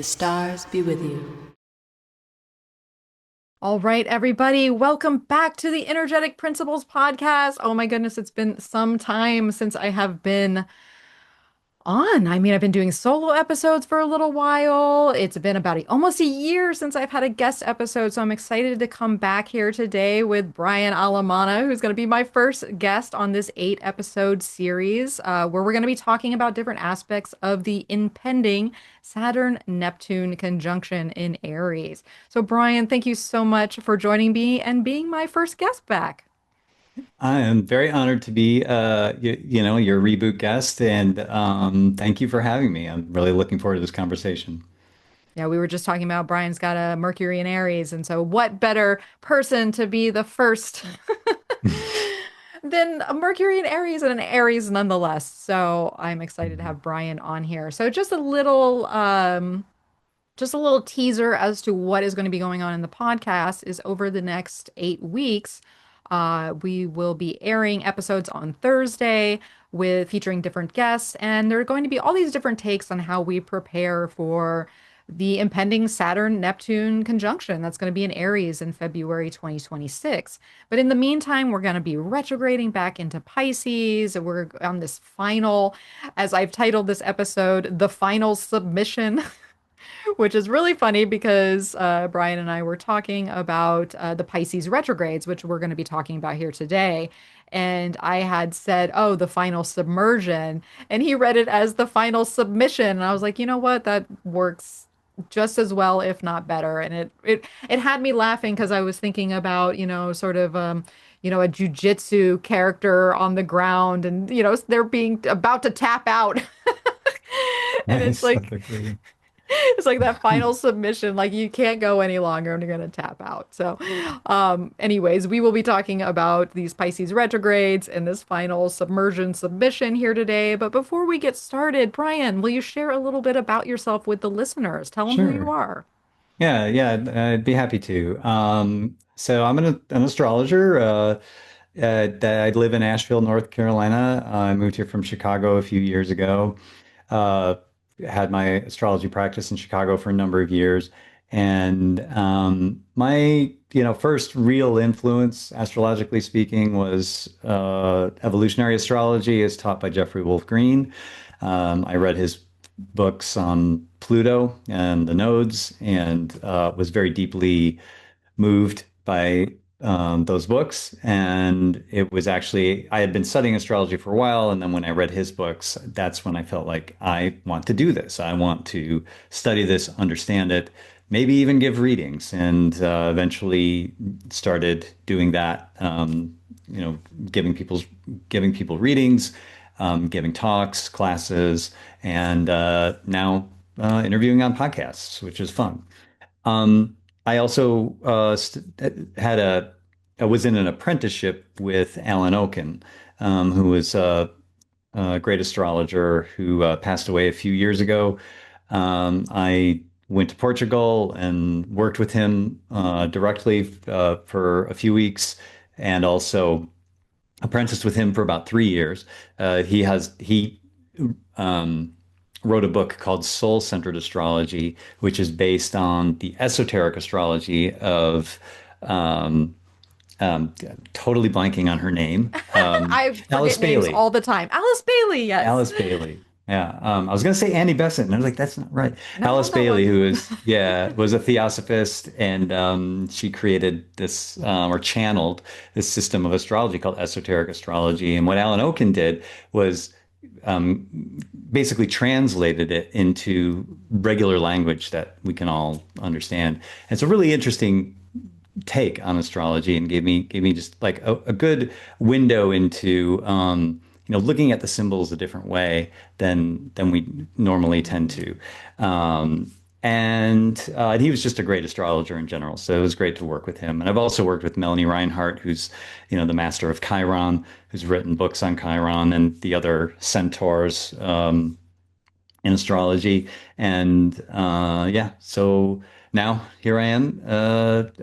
stars be with you. All right, everybody, welcome back to the Energetic Principles podcast. Oh my goodness, it's been some time since I have been on. I've been doing solo episodes for a little while. It's been about almost a year since I've had a guest episode, so I'm excited to come back here today with Brian Allemana, who's going to be my first guest on this 8 episode series, where we're going to be talking about different aspects of the impending Saturn Neptune conjunction in Aries. So, Brian, thank you so much for joining me and being my first guest back. I am very honored to be, your reboot guest, and thank you for having me. I'm really looking forward to this conversation. Yeah, we were just talking about Brian's got a Mercury in Aries, and so what better person to be the first than a Mercury in Aries and an Aries nonetheless. So I'm excited to Mhm. have Brian on here. So just a little teaser as to what is going to be going on in the podcast is over the next 8 weeks. We will be airing episodes on Thursday with featuring different guests, and there are going to be all these different takes on how we prepare for the impending Saturn Neptune conjunction that's going to be in Aries in February 2026. But in the meantime, we're going to be retrograding back into Pisces. We're on this final, as I've titled this episode, the final submission. Which is really funny because Brian and I were talking about the Pisces retrogrades, which we're going to be talking about here today. And I had said, oh, the final submersion. And he read it as the final submission. And I was like, you know what? That works just as well, if not better. And it had me laughing because I was thinking about, sort of a jujitsu character on the ground and, they're being about to tap out. And it's Nice. That's like great. it's like that final submission, like you can't go any longer and you're gonna tap out. So, anyways, we will be talking about these Pisces retrogrades and this final submersion submission here today. But before we get started, Brian, will you share a little bit about yourself with the listeners? Tell them who you Sure. are. Yeah, I'd be happy to. So I'm an astrologer. I live in Asheville, North Carolina. I moved here from Chicago a few years ago. Uh, had my astrology practice in Chicago for a number of years, and my first real influence, astrologically speaking, was evolutionary astrology, as taught by Jeffrey Wolf Green. I read his books on Pluto and the nodes, and was very deeply moved by those books. And it was actually, I had been studying astrology for a while. And then when I read his books, that's when I felt like I want to do this. I want to study this, understand it, maybe even give readings. And eventually started doing that, you know, giving people readings, giving talks, classes, and now interviewing on podcasts, which is fun. Um, I also I was in an apprenticeship with Alan Oken, who was a great astrologer who passed away a few years ago. I went to Portugal and worked with him directly for a few weeks, and also apprenticed with him for about 3 years. He um, wrote a book called Soul Centered Astrology, which is based on the esoteric astrology of um, totally blanking on her name, I Alice forget names Bailey. all the time. Alice Bailey, yes. Alice Bailey. Yeah, I was going to say Annie Besant, and I was like, that's not right. No, Alice no, no. Bailey, who is, yeah, was a theosophist, and she created this or channeled this system of astrology called esoteric astrology. And what Alan Oken did was um, basically translated it into regular language that we can all understand. And it's a really interesting take on astrology, and gave me just like a good window into looking at the symbols a different way than we normally tend to. Um, and he was just a great astrologer in general, so it was great to work with him. And I've also worked with Melanie Reinhardt, who's the master of Chiron, who's written books on Chiron and the other centaurs in astrology. And yeah, so now here I am,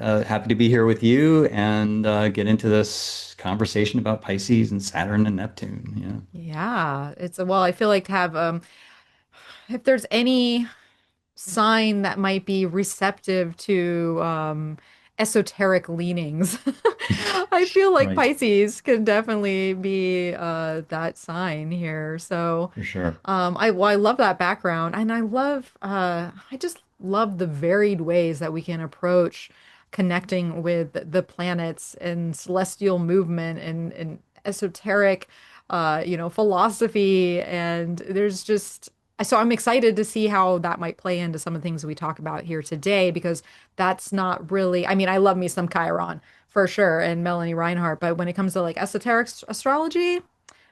happy to be here with you and get into this conversation about Pisces and Saturn and Neptune. Yeah, well, I feel like to have if there's any sign that might be receptive to esoteric leanings. I feel like Right, Pisces can definitely be that sign here. So for sure. I love that background, and I just love the varied ways that we can approach connecting with the planets and celestial movement and esoteric philosophy. And there's just so I'm excited to see how that might play into some of the things we talk about here today, because that's not really, I mean, I love me some Chiron for sure and Melanie Reinhardt, but when it comes to like esoteric astrology,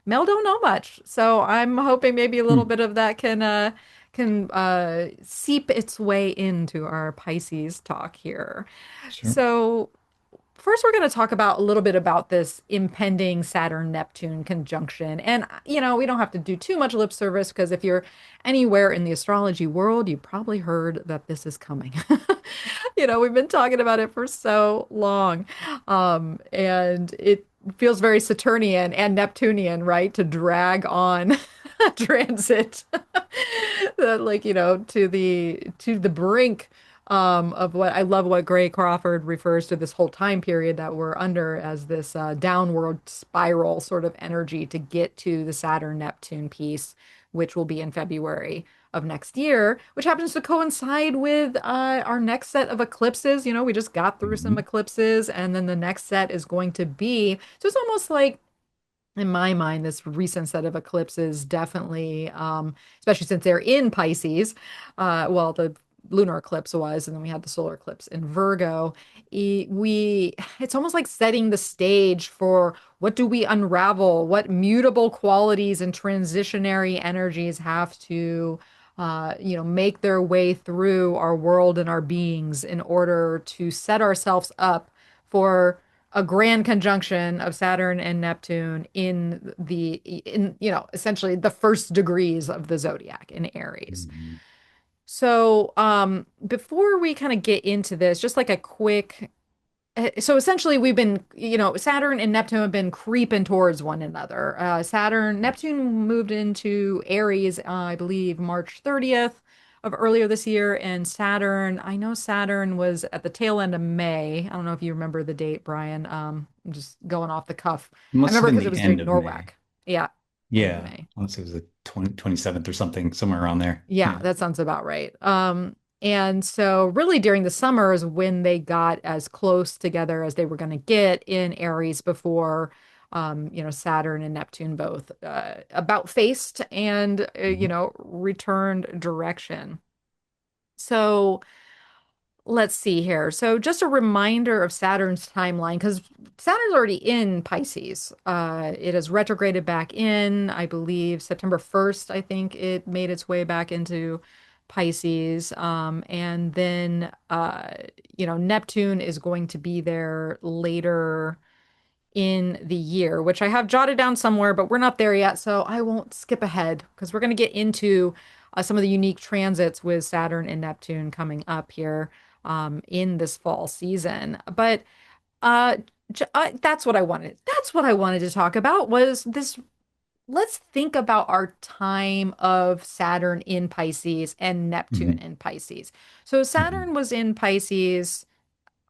Mel don't know much. So I'm hoping maybe a little Hmm, bit of that can seep its way into our Pisces talk here. sure. So first, we're going to talk about a little bit about this impending Saturn Neptune conjunction. And, we don't have to do too much lip service because if you're anywhere in the astrology world, you probably heard that this is coming. We've been talking about it for so long. And it feels very Saturnian and Neptunian, right? To drag on transit like, to the brink of what I love what Gray Crawford refers to this whole time period that we're under as this downward spiral sort of energy to get to the Saturn Neptune piece, which will be in February of next year, which happens to coincide with our next set of eclipses. We just got through some Mhm. eclipses, and then the next set is going to be, so it's almost like in my mind, this recent set of eclipses definitely, especially since they're in Pisces, well, the lunar eclipse was, and then we had the solar eclipse in Virgo. It's almost like setting the stage for what do we unravel, what mutable qualities and transitionary energies have to, make their way through our world and our beings in order to set ourselves up for a grand conjunction of Saturn and Neptune in essentially the first degrees of the zodiac in Aries. Mhm. So, before we kind of get into this, just like a quick, so essentially we've been, Saturn and Neptune have been creeping towards one another. Neptune moved into Aries, I believe, March 30th of earlier this year, and I know Saturn was at the tail end of May. I don't know if you remember the date, Brian. I'm just going off the cuff. It I must have remember been because it the was end during of May. NORWAC. Yeah, end of Yeah, May. unless it was the 27th or something, somewhere around there. Yeah, Yeah. that sounds about right. And so really during the summer is when they got as close together as they were going to get in Aries before, Saturn and Neptune both about faced and, Mhm. returned direction. So let's see here. So just a reminder of Saturn's timeline, because Saturn's already in Pisces. It has retrograded back in, I believe, September 1st, I think it made its way back into Pisces. And then, Neptune is going to be there later in the year, which I have jotted down somewhere, but we're not there yet. So I won't skip ahead because we're going to get into some of the unique transits with Saturn and Neptune coming up here in this fall season. But uh, that's what I wanted. That's what I wanted to talk about was this. Let's think about our time of Saturn in Pisces and Neptune Mhm. in Pisces. So Mhm. Saturn was in Pisces,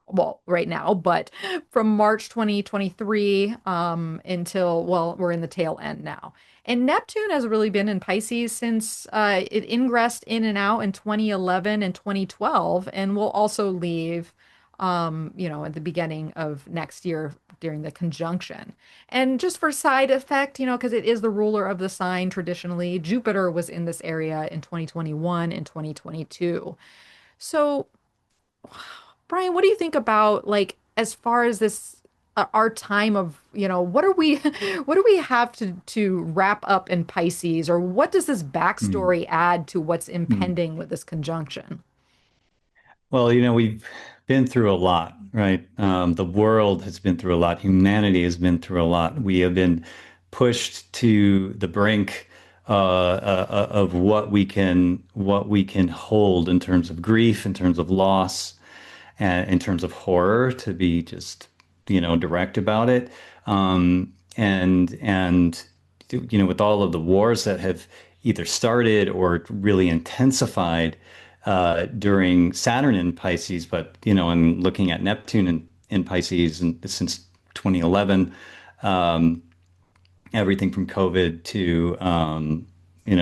well, right now, but from March 2023 until, well, we're in the tail end now. And Neptune has really been in Pisces since it ingressed in and out in 2011 and 2012, and will also leave, at the beginning of next year during the conjunction. And just for side effect, because it is the ruler of the sign traditionally, Jupiter was in this area in 2021 and 2022. So, Brian, what do you think about like as far as this our time of, what are we what do we have to wrap up in Pisces, or what does this Mhm. backstory add to what's Mhm. impending with this conjunction? Well, we've been through a lot, right? The world has been through a lot. Humanity has been through a lot. We have been pushed to the brink of what we can hold in terms of grief, in terms of loss, and in terms of horror, to be just direct about it. And with all of the wars that have either started or really intensified during Saturn in Pisces, but I'm looking at Neptune in Pisces and since 2011, everything from COVID to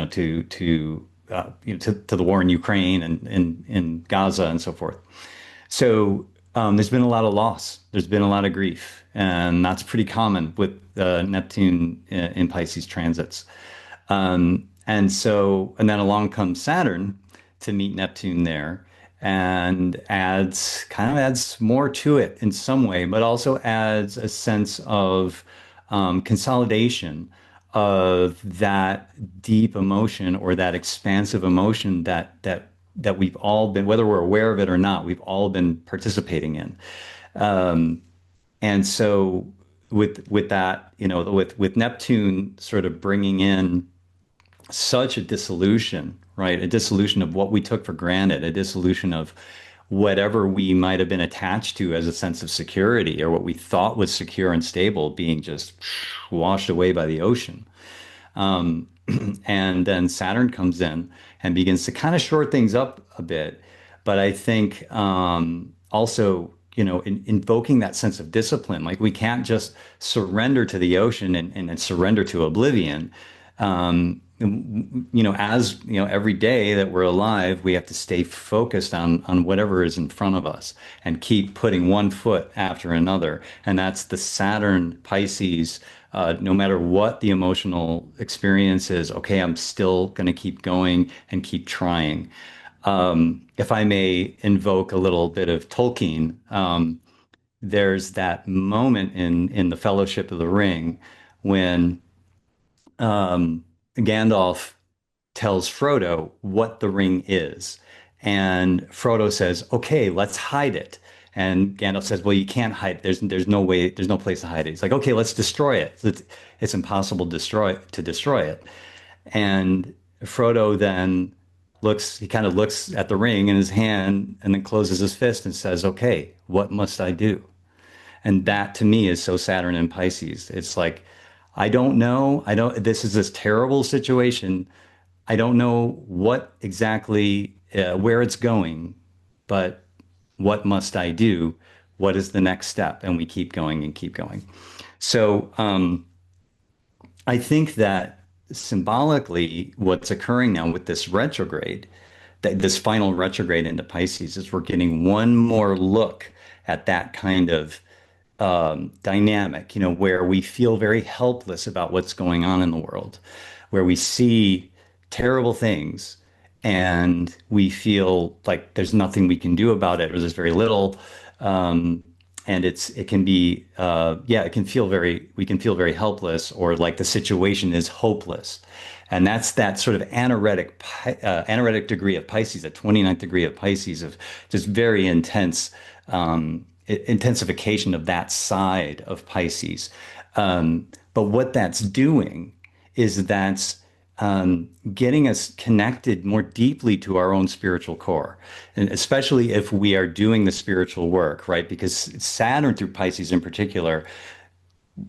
to the war in Ukraine and in Gaza and so forth. So there's been a lot of loss. There's been a lot of grief, and that's pretty common with Neptune in Pisces transits. And then along comes Saturn to meet Neptune there and adds more to it in some way, but also adds a sense of consolidation of that deep emotion or that expansive emotion that we've all been, whether we're aware of it or not, we've all been participating in. And so with that, with Neptune sort of bringing in such a dissolution, right? A dissolution of what we took for granted, a dissolution of whatever we might have been attached to as a sense of security or what we thought was secure and stable being just washed away by the ocean. And then Saturn comes in and begins to kind of short things up a bit. But I think also, invoking that sense of discipline, like we can't just surrender to the ocean and surrender to oblivion. Every day that we're alive, we have to stay focused on whatever is in front of us and keep putting one foot after another. And that's the Saturn Pisces. No matter what the emotional experience is, okay, I'm still going to keep going and keep trying. If I may invoke a little bit of Tolkien, there's that moment in the Fellowship of the Ring when Gandalf tells Frodo what the ring is. And Frodo says, okay, let's hide it. And Gandalf says, well, you can't hide it. There's no way, there's no place to hide it. He's like, okay, let's destroy it. It's impossible to destroy it. And Frodo then he kind of looks at the ring in his hand and then closes his fist and says, okay, what must I do? And that to me is so Saturn and Pisces. It's like, I don't know. This is this terrible situation. I don't know what exactly, where it's going, but what must I do? What is the next step? And we keep going and keep going. So I think that symbolically, what's occurring now with this retrograde, this final retrograde into Pisces, is we're getting one more look at that kind of dynamic, where we feel very helpless about what's going on in the world, where we see terrible things and we feel like there's nothing we can do about it, or there's very little. And it can be, we can feel very helpless, or like the situation is hopeless. And that's that sort of anaretic degree of Pisces, a 29th degree of Pisces, of just very intense, intensification of that side of Pisces. But what that's doing is that's getting us connected more deeply to our own spiritual core, and especially if we are doing the spiritual work, right? Because Saturn through Pisces in particular,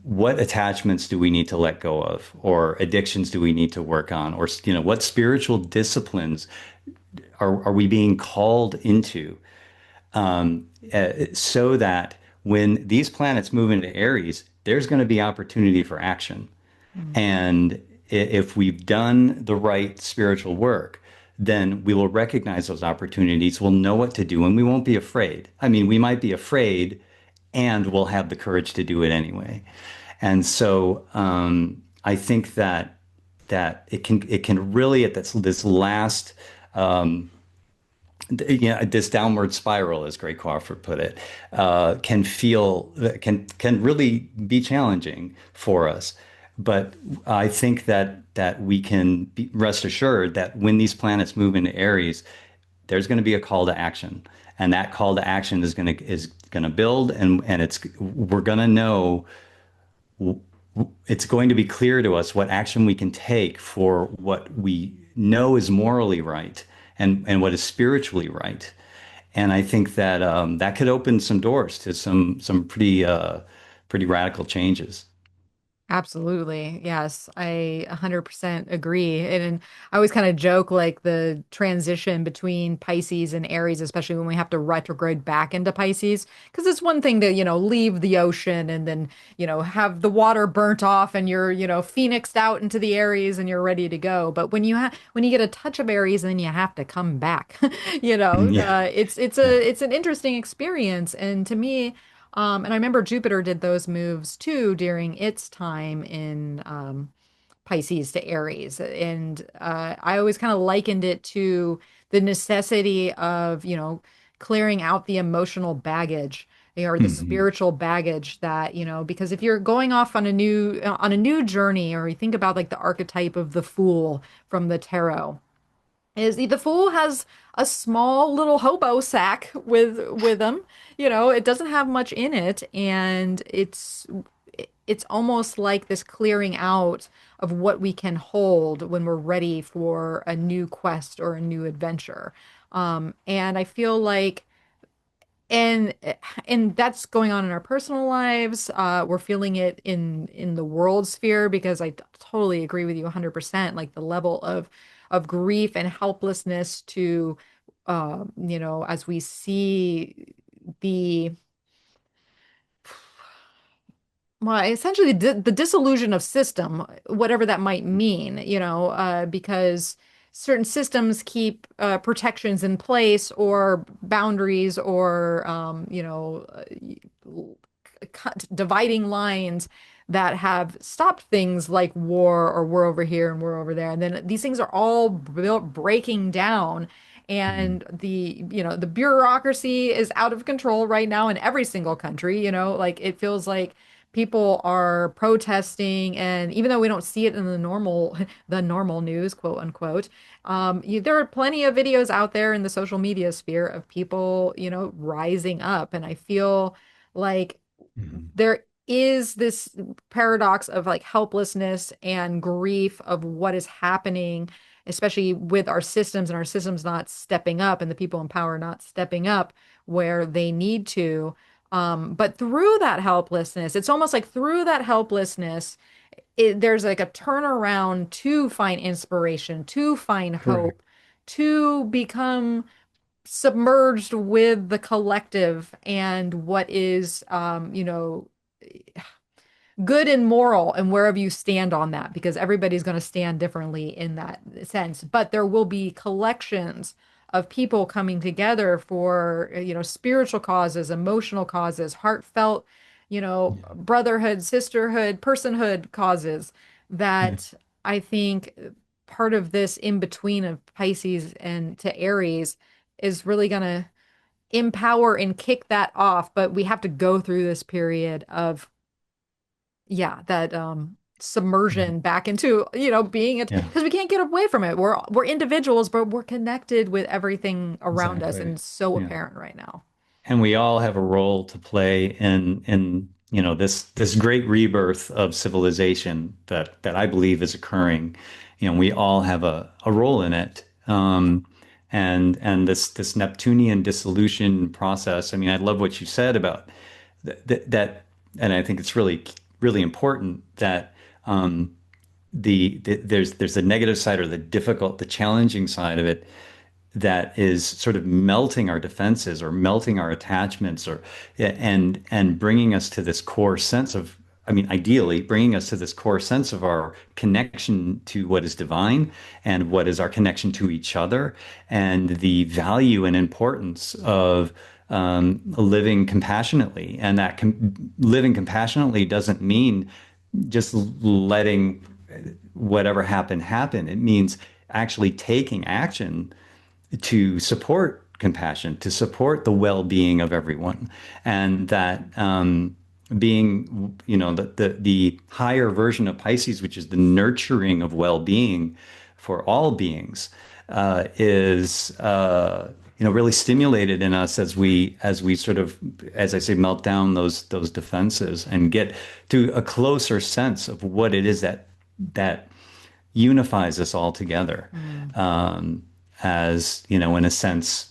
what attachments do we need to let go of, or addictions do we need to work on, or what spiritual disciplines are we being called into, so that when these planets move into Aries, there's going to be opportunity for action. And if we've done the right spiritual work, then we will recognize those opportunities. We'll know what to do, and we won't be afraid. I mean, we might be afraid, and we'll have the courage to do it anyway. And so I think that it can really, at this last this downward spiral, as Gray Crawford put it, can really be challenging for us. But I think that we can rest assured that when these planets move into Aries, there's going to be a call to action, and that call to action is going to build, and we're going to know. It's going to be clear to us what action we can take for what we know is morally right and what is spiritually right. And I think that that could open some doors to some pretty radical changes. Absolutely. Yes, I 100% agree. And I always kind of joke like the transition between Pisces and Aries, especially when we have to retrograde back into Pisces, because it's one thing to, leave the ocean and then, have the water burnt off and you're, phoenixed out into the Aries and you're ready to go. But when you get a touch of Aries and then you have to come back, Yeah. Yeah. it's an interesting experience. And to me, and I remember Jupiter did those moves too during its time in Pisces to Aries. And I always kind of likened it to the necessity of, clearing out the emotional baggage or the Hmm. spiritual baggage that, because if you're going off on a new journey, or you think about like the archetype of the fool from the tarot, is the fool has a small little hobo sack with him. It doesn't have much in it, and it's almost like this clearing out of what we can hold when we're ready for a new quest or a new adventure. And I feel like and and that's going on in our personal lives. We're feeling it in the world sphere because I totally agree with you 100%. Like the level of grief and helplessness to, as we see the well, essentially the disillusion of system, whatever that might mean, because certain systems keep protections in place or boundaries or, dividing lines that have stopped things like war or war over here and war over there. And then these things are all breaking down. Hmm. And the bureaucracy is out of control right now in every single country, like it feels like people are protesting, and even though we don't see it in the normal news, quote unquote, there are plenty of videos out there in the social media sphere of people, rising up. And I feel like Hmm. there is this paradox of like helplessness and grief of what is happening, especially with our systems and our systems not stepping up and the people in power not stepping up where they need to. But through that helplessness, it's almost like through that helplessness, there's like a turnaround to find inspiration, to find Correct. hope, to become submerged with the collective and what is, good and moral and wherever you stand on that, because everybody's going to stand differently in that sense. But there will be collections of people coming together for, spiritual causes, emotional causes, heartfelt, Yeah. brotherhood, sisterhood, personhood causes Yeah. that I think part of this in between of Pisces and to Aries is really going to empower and kick that off. But we have to go through this period of, yeah, that Yeah. submersion back into, being it, Yeah. because we can't get away from it. We're individuals, but we're connected with everything around us, and Exactly. it's so Yeah. apparent right now. And we all have a role to play in this great rebirth of civilization that I believe is occurring. We all have a role in it. And this Neptunian dissolution process. I mean, I love what you said about that, and I think it's really important that there's the negative side or the challenging side of it that is sort of melting our defenses or melting our attachments or and bringing us to this core sense of, I mean, ideally bringing us to this core sense of our connection to what is divine and what is our connection to each other and the value and importance of living compassionately. And that living compassionately doesn't mean just letting whatever happen. It means actually taking action to support compassion, to support the well-being of everyone, and that being, the higher version of Pisces, which is the nurturing of well-being for all beings, is really stimulated in us as we sort of, as I say, melt down those defenses and get to a closer sense of what it is that unifies us all together. Mm. As in a sense,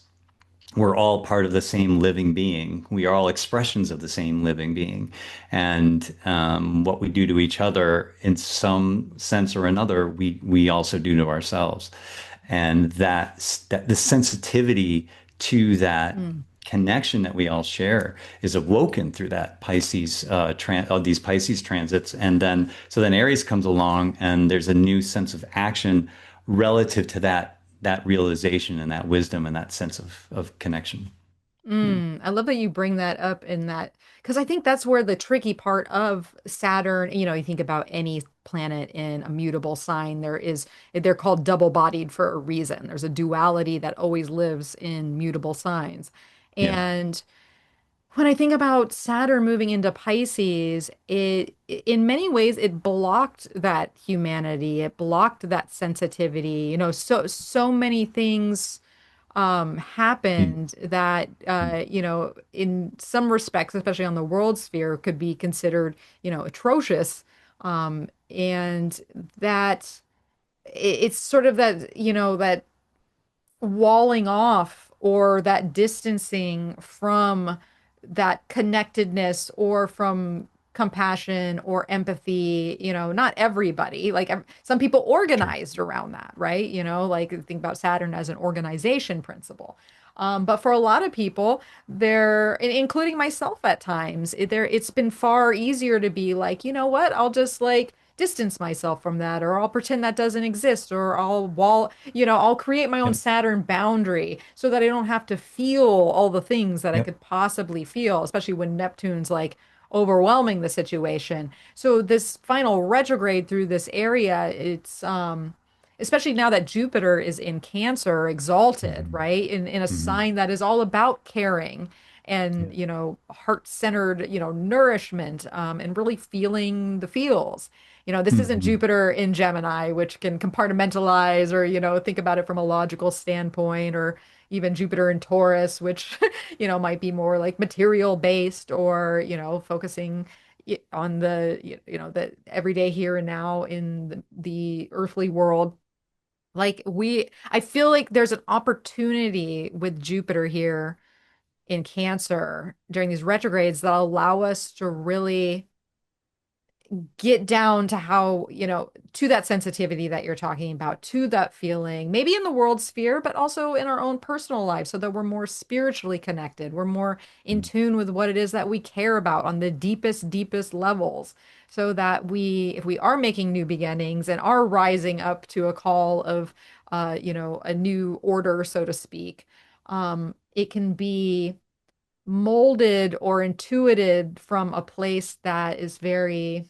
we're all part of the same living being. We are all expressions of the same living being. And what we do to each other in some sense or another, we also do to ourselves. And that the sensitivity to that Mm. connection that we all share is awoken through that these Pisces transits. And then, so then Aries comes along and there's a new sense of action relative to that realization and that wisdom and that sense of connection. Yeah. I love that you bring that up in that because I think that's where the tricky part of Saturn, you think about any planet in a mutable sign, they're called double-bodied for a reason. There's a duality that always lives in mutable signs. Yeah. And when I think about Saturn moving into Pisces, in many ways it blocked that humanity, it blocked that sensitivity, so many things Mm, happened that mm, in some respects, especially on the world sphere, could be considered atrocious. And that it's sort of that that walling off or that distancing from that connectedness or from compassion or empathy, not everybody, like some people sure. organized around that, right? Like think about Saturn as an organization principle. But for a lot of people, including myself at times, it's been far easier to be like, you know what, I'll just like distance myself from that, or I'll pretend that doesn't exist, or I'll create my own Yep. Saturn boundary so that I don't have to feel all the things that I Yep. could possibly feel, especially when Neptune's like overwhelming the situation. So this final retrograde through this area, it's especially now that Jupiter is in Cancer, exalted, Hmm. right? In a Hmm. sign that is all about caring and, Yeah. heart-centered, nourishment, and really feeling the feels. This isn't Hmm. Jupiter in Gemini, which can compartmentalize or, think about it from a logical standpoint, or even Jupiter in Taurus, which, might be more like material based or, focusing on the everyday here and now in the earthly world. I feel like there's an opportunity with Jupiter here in Cancer during these retrogrades that allow us to really get down to how, to that sensitivity that you're talking about, to that feeling, maybe in the world sphere, but also in our own personal lives, so that we're more spiritually connected. We're more in tune with what it is that we care about on the deepest, deepest levels, so that if we are making new beginnings and are rising up to a call of, a new order, so to speak, it can be molded or intuited from a place that is very,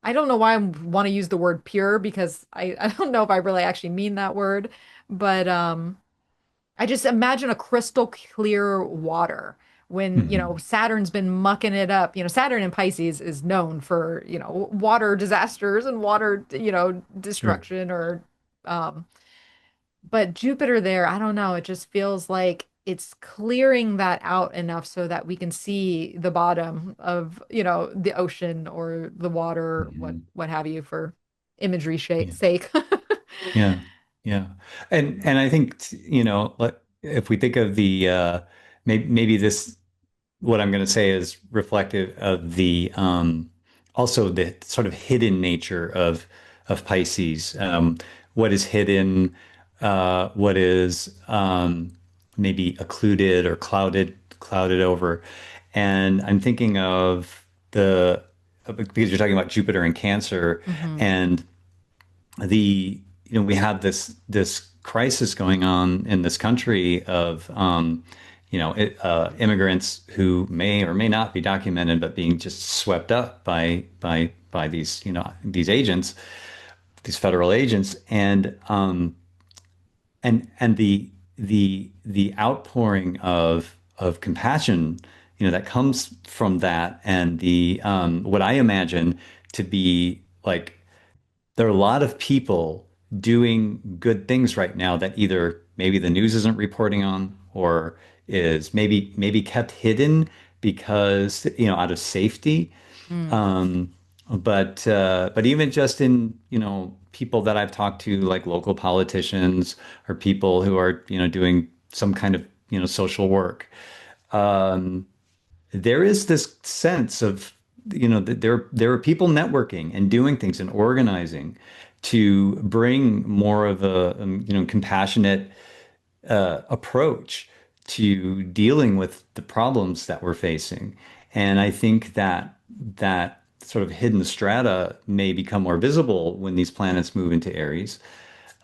I don't know why I want to use the word pure because I don't know if I really actually mean that word, but I just imagine a crystal clear water when, Hmm. Saturn's been mucking it up. Saturn in Pisces is known for, water disasters and water, Sure. destruction or um but Jupiter there, I don't know, it just feels like it's clearing that out enough so that we can see the bottom of, the ocean or the water, what Hmm. what have you, for imagery Yeah. sake. Yeah. Yeah. And I think, if we think of maybe this, what I'm going to say is reflective of the also the sort of hidden nature of Pisces. What is hidden, what is maybe occluded or clouded over. And I'm thinking of because you're talking about Jupiter and Cancer, Hmm. and we have this crisis going on in this country of immigrants who may or may not be documented, but being just swept up by these these agents, these federal agents, and the outpouring of compassion, that comes from that, and the what I imagine to be like there are a lot of people doing good things right now that either maybe the news isn't reporting on, or is maybe kept hidden because out of safety. Mm. um, but even just in people that I've talked to, like local politicians or people who are doing some kind of, social work. Um, there is this sense of, that there are people networking and doing things and organizing to bring more of a, compassionate approach to dealing with the problems that we're facing. And I think that that sort of hidden strata may become more visible when these planets move into Aries.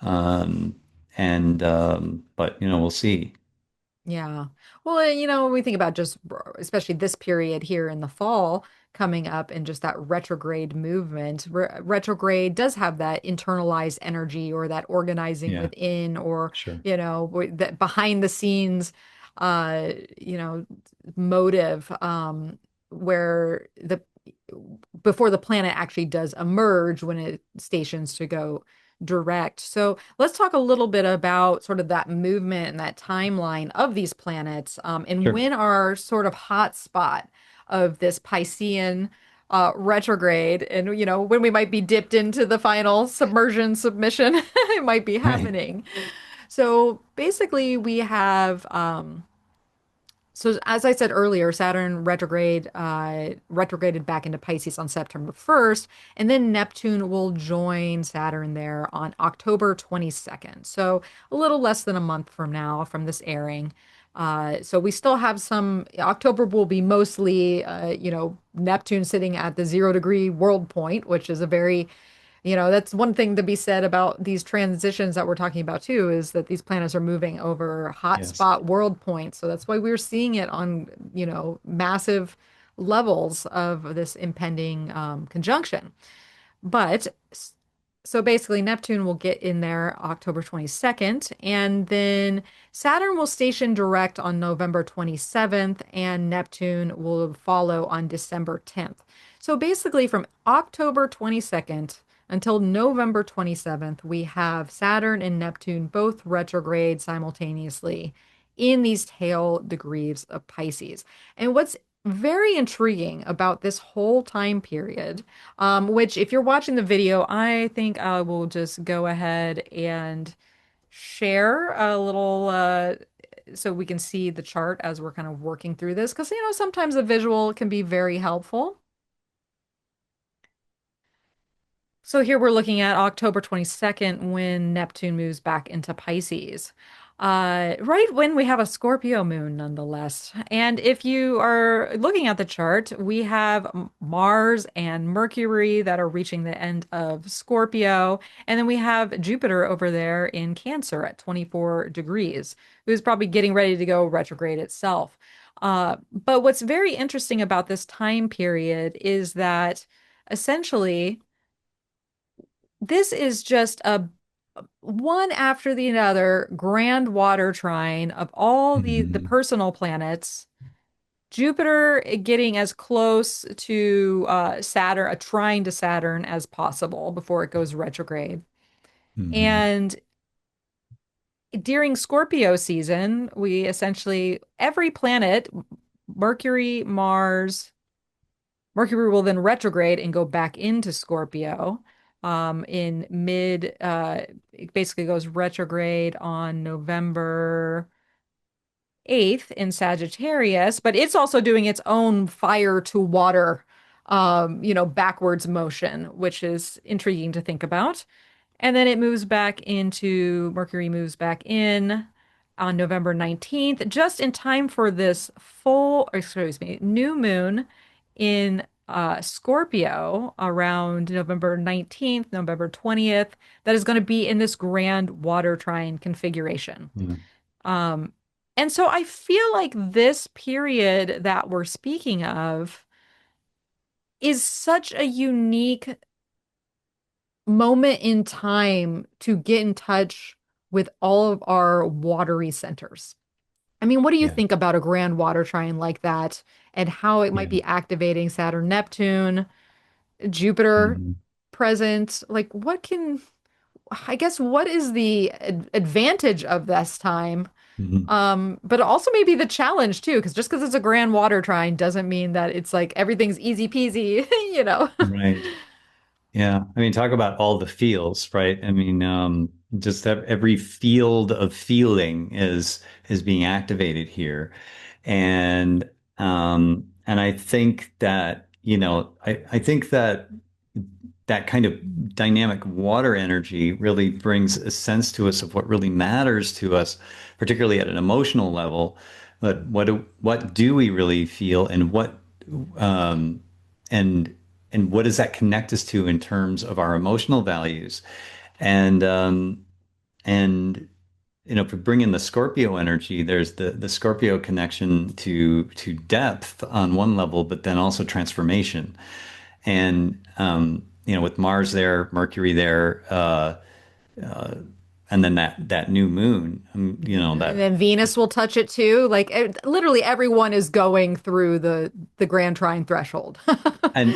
Um, but we'll see. Yeah. Well, when we think about just especially this period here in the fall coming up and just that retrograde movement, retrograde does have that internalized energy or that organizing Yeah, within or, sure. that behind the scenes, uh, you know, motive, where before the planet actually does emerge when it stations to go direct. So let's talk a little bit about sort of that movement and that timeline of these planets, and Sure. when our sort of hot spot of this Piscean retrograde, and when we might be dipped into the final submersion submission, it might be Right. happening. So basically, we have so as I said earlier, Saturn retrograded back into Pisces on September 1st, and then Neptune will join Saturn there on October 22nd. So a little less than a month from now from this airing. So we still have October will be mostly, Neptune sitting at the 0 degree world point, which is a very that's one thing to be said about these transitions that we're talking about too, is that these planets are moving over Yes. hotspot world points. So that's why we're seeing it on, massive levels of this impending conjunction. But so basically, Neptune will get in there October 22nd, and then Saturn will station direct on November 27th, and Neptune will follow on December 10th. So basically, from October 22nd until November 27th, we have Saturn and Neptune both retrograde simultaneously in these tail degrees of Pisces. And what's very intriguing about this whole time period, which if you're watching the video, I think I will just go ahead and share a little so we can see the chart as we're kind of working through this, because sometimes a visual can be very helpful. So here we're looking at October 22nd when Neptune moves back into Pisces. Right when we have a Scorpio moon, nonetheless. And if you are looking at the chart, we have Mars and Mercury that are reaching the end of Scorpio. And then we have Jupiter over there in Cancer at 24 degrees, who's probably getting ready to go retrograde itself. But what's very interesting about this time period is that essentially, this is just a one after the other grand water trine of all the Mhm. personal planets. Jupiter getting as close to Saturn, a trine to Saturn as possible before it goes retrograde. Mhm. And during Scorpio season, we essentially every planet, Mercury, Mars, Mercury will then retrograde and go back into Scorpio in it basically goes retrograde on November 8th in Sagittarius, but it's also doing its own fire to water, backwards motion, which is intriguing to think about. And then Mercury moves back in on November 19th, just in time for this new moon in Scorpio around November 19th, November 20th, that is going to be in this grand water trine configuration. Yeah. Um, and so I feel like this period that we're speaking of is such a unique moment in time to get in touch with all of our watery centers. I mean, what do you Yeah. think about a grand water trine like that and how it might Yeah. be activating Saturn, Neptune, Jupiter Mhm. present? Like, I guess, what is the advantage of this time? Mhm. But also maybe the challenge too, because just because it's a grand water trine doesn't mean that it's like everything''s easy peasy, you know? Right. Yeah. I mean, talk about all the feels, right? I mean, just every field of feeling is being activated here. And I think that, I think that that kind of dynamic water energy really brings a sense to us of what really matters to us, particularly at an emotional level. But what do we really feel, and um, and and what does that connect us to in terms of our emotional values? And and if we bring in the Scorpio energy, there's the Scorpio connection to depth on one level, but then also transformation. And with Mars there, Mercury there, and then that new moon, And that then Venus will touch it too. Like literally everyone is going through the Grand Trine threshold. and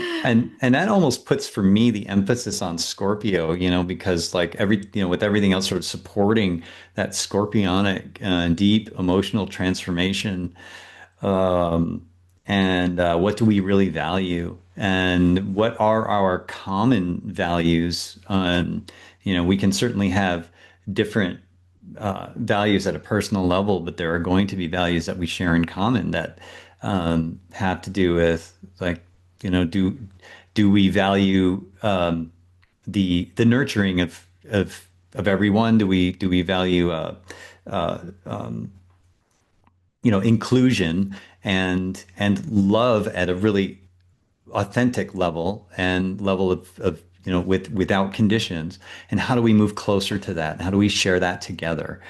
that almost puts for me the emphasis on Scorpio, because like with everything else sort of supporting that scorpionic, deep emotional transformation. Um, and what do we really value? And what are our common values? We can certainly have different values at a personal level, but there are going to be values that we share in common that have to do with, like, do we value the nurturing of everyone? Do we value uh, inclusion and love at a really authentic level and level of without conditions? And how do we move closer to that? How do we share that together?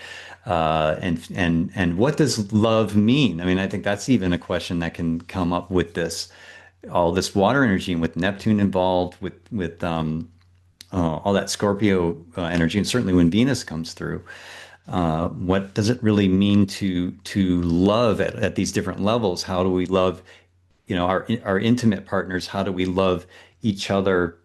And what does love mean? I mean, I think that's even a question that can come up with all this water energy, and with Neptune involved, with all that Scorpio energy, and certainly when Venus comes through. What does it really mean to love at these different levels? How do we love, our intimate partners? How do we love each other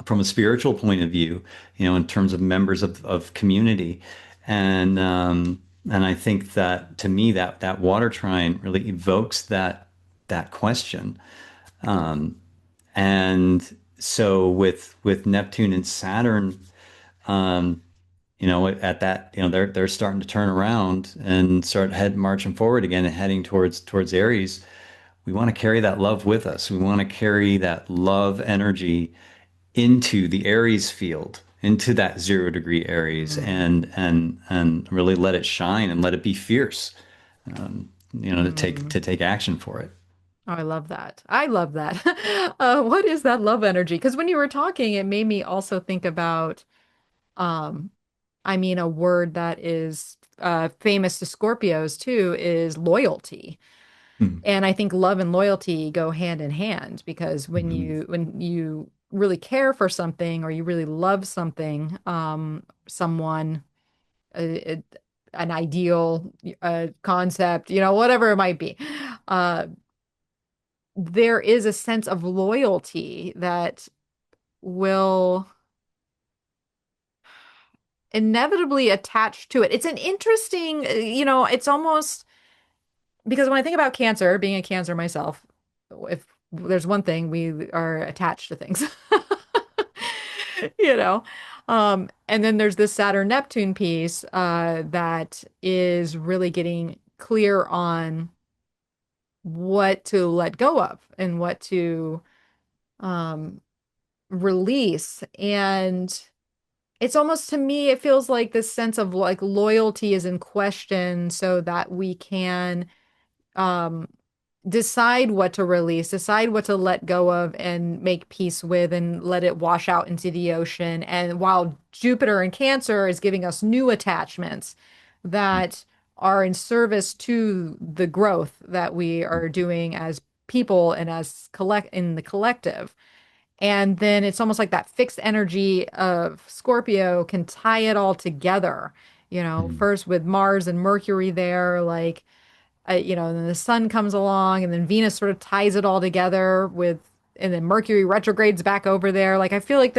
from a spiritual point of view? In terms of members of community, and I think that, to me, that water trine really evokes that question. And so with Neptune and Saturn, um, at that, they're starting to turn around and start marching forward again and heading towards Aries. We want to carry that love with us. We want to carry that love energy into the Aries field, into that 0 degree Aries, Mm, and really let it shine and let it be fierce, to take mm. to take action for it. Oh, I love that. I love that. What is that love energy? Because when you were talking, it made me also think about, um, I mean, a word that is famous to Scorpios too is loyalty. Mm. And I think love and loyalty go hand in hand because when Mhm. you really care for something or you really love something, someone, uh, an ideal, concept, whatever it might be, uh, there is a sense of loyalty that will inevitably attach to it. It's an interesting, it's almost because when I think about Cancer, being a Cancer myself, if there's one thing, we are attached to things, you know. And then there's this Saturn Neptune piece that is really getting clear on what to let go of and what to um, release. And it's almost, to me, it feels like this sense of like loyalty is in question so that we can um decide what to release, decide what to let go of and make peace with and let it wash out into the ocean. And while Jupiter and Cancer is giving us new attachments that are in service to the growth that we are doing as people and as collect in the collective. And then it's almost like that fixed energy of Scorpio can tie it all together, Mhm. first with Mars and Mercury there, like and then the sun comes along and then Venus sort of ties it all together and then Mercury retrogrades back over there. Like, I feel like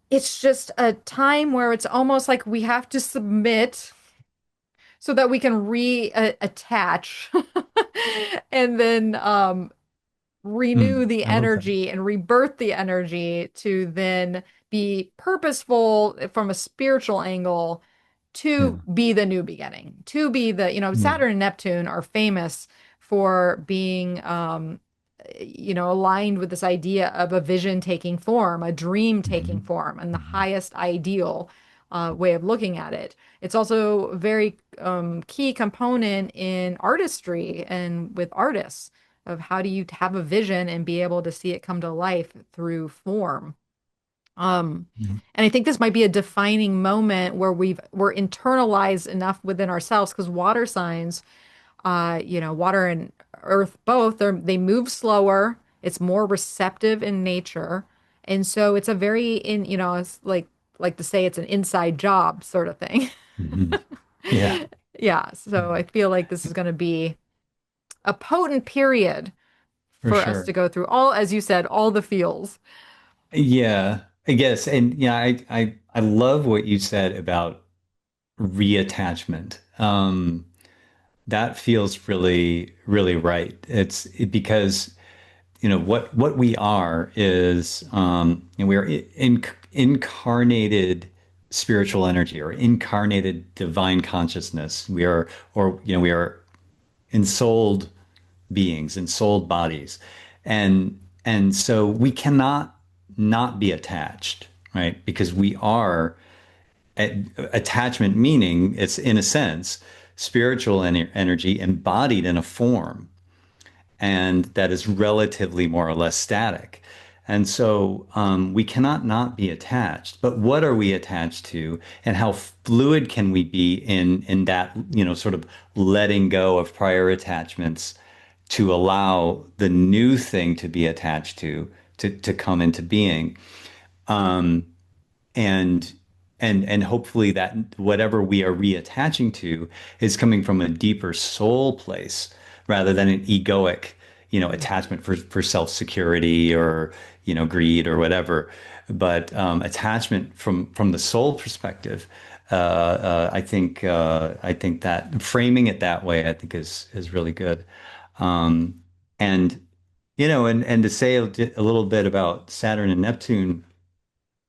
it's just a time where it's almost like we have to submit so that we can reattach and then renew the I love that. energy and rebirth the energy to then be purposeful from a spiritual angle Yeah. to be the new beginning, to be the, Yeah. Saturn and Neptune are famous for being, aligned with this idea of a vision taking form, a dream taking Mhm. form, and the Mhm. highest ideal way of looking at it. It's also a very key component in artistry and with artists of how do you have a vision and be able to see it come to life through form. Um, Mhm. and I think this might be a defining moment where we're internalized enough within ourselves because water signs, water and earth both, they move slower. It's more receptive in nature. And so it's a very it's like to say it's an inside job sort of thing. Mhm. Yeah, Yeah. So I feel like this is going to be a potent period for for us to sure. go through all, as you said, all the feels. Yeah, I guess. And yeah, I love what you said about reattachment. That feels really, really right. Because what we are is we are incarnated spiritual energy or incarnated divine consciousness. We are ensouled beings, ensouled bodies, and so we cannot not be attached, right? Because we are attachment, meaning it's in a sense spiritual energy embodied in a form and that is relatively more or less static. And so we cannot not be attached. But what are we attached to, and how fluid can we be in that sort of letting go of prior attachments to allow the new thing to be attached to come into being? and and hopefully that whatever we are reattaching to is coming from a deeper soul place rather than an egoic attachment for self-security or greed or whatever, but attachment from the soul perspective. I think that framing it that way, I think is really good. And and to say a little bit about Saturn and Neptune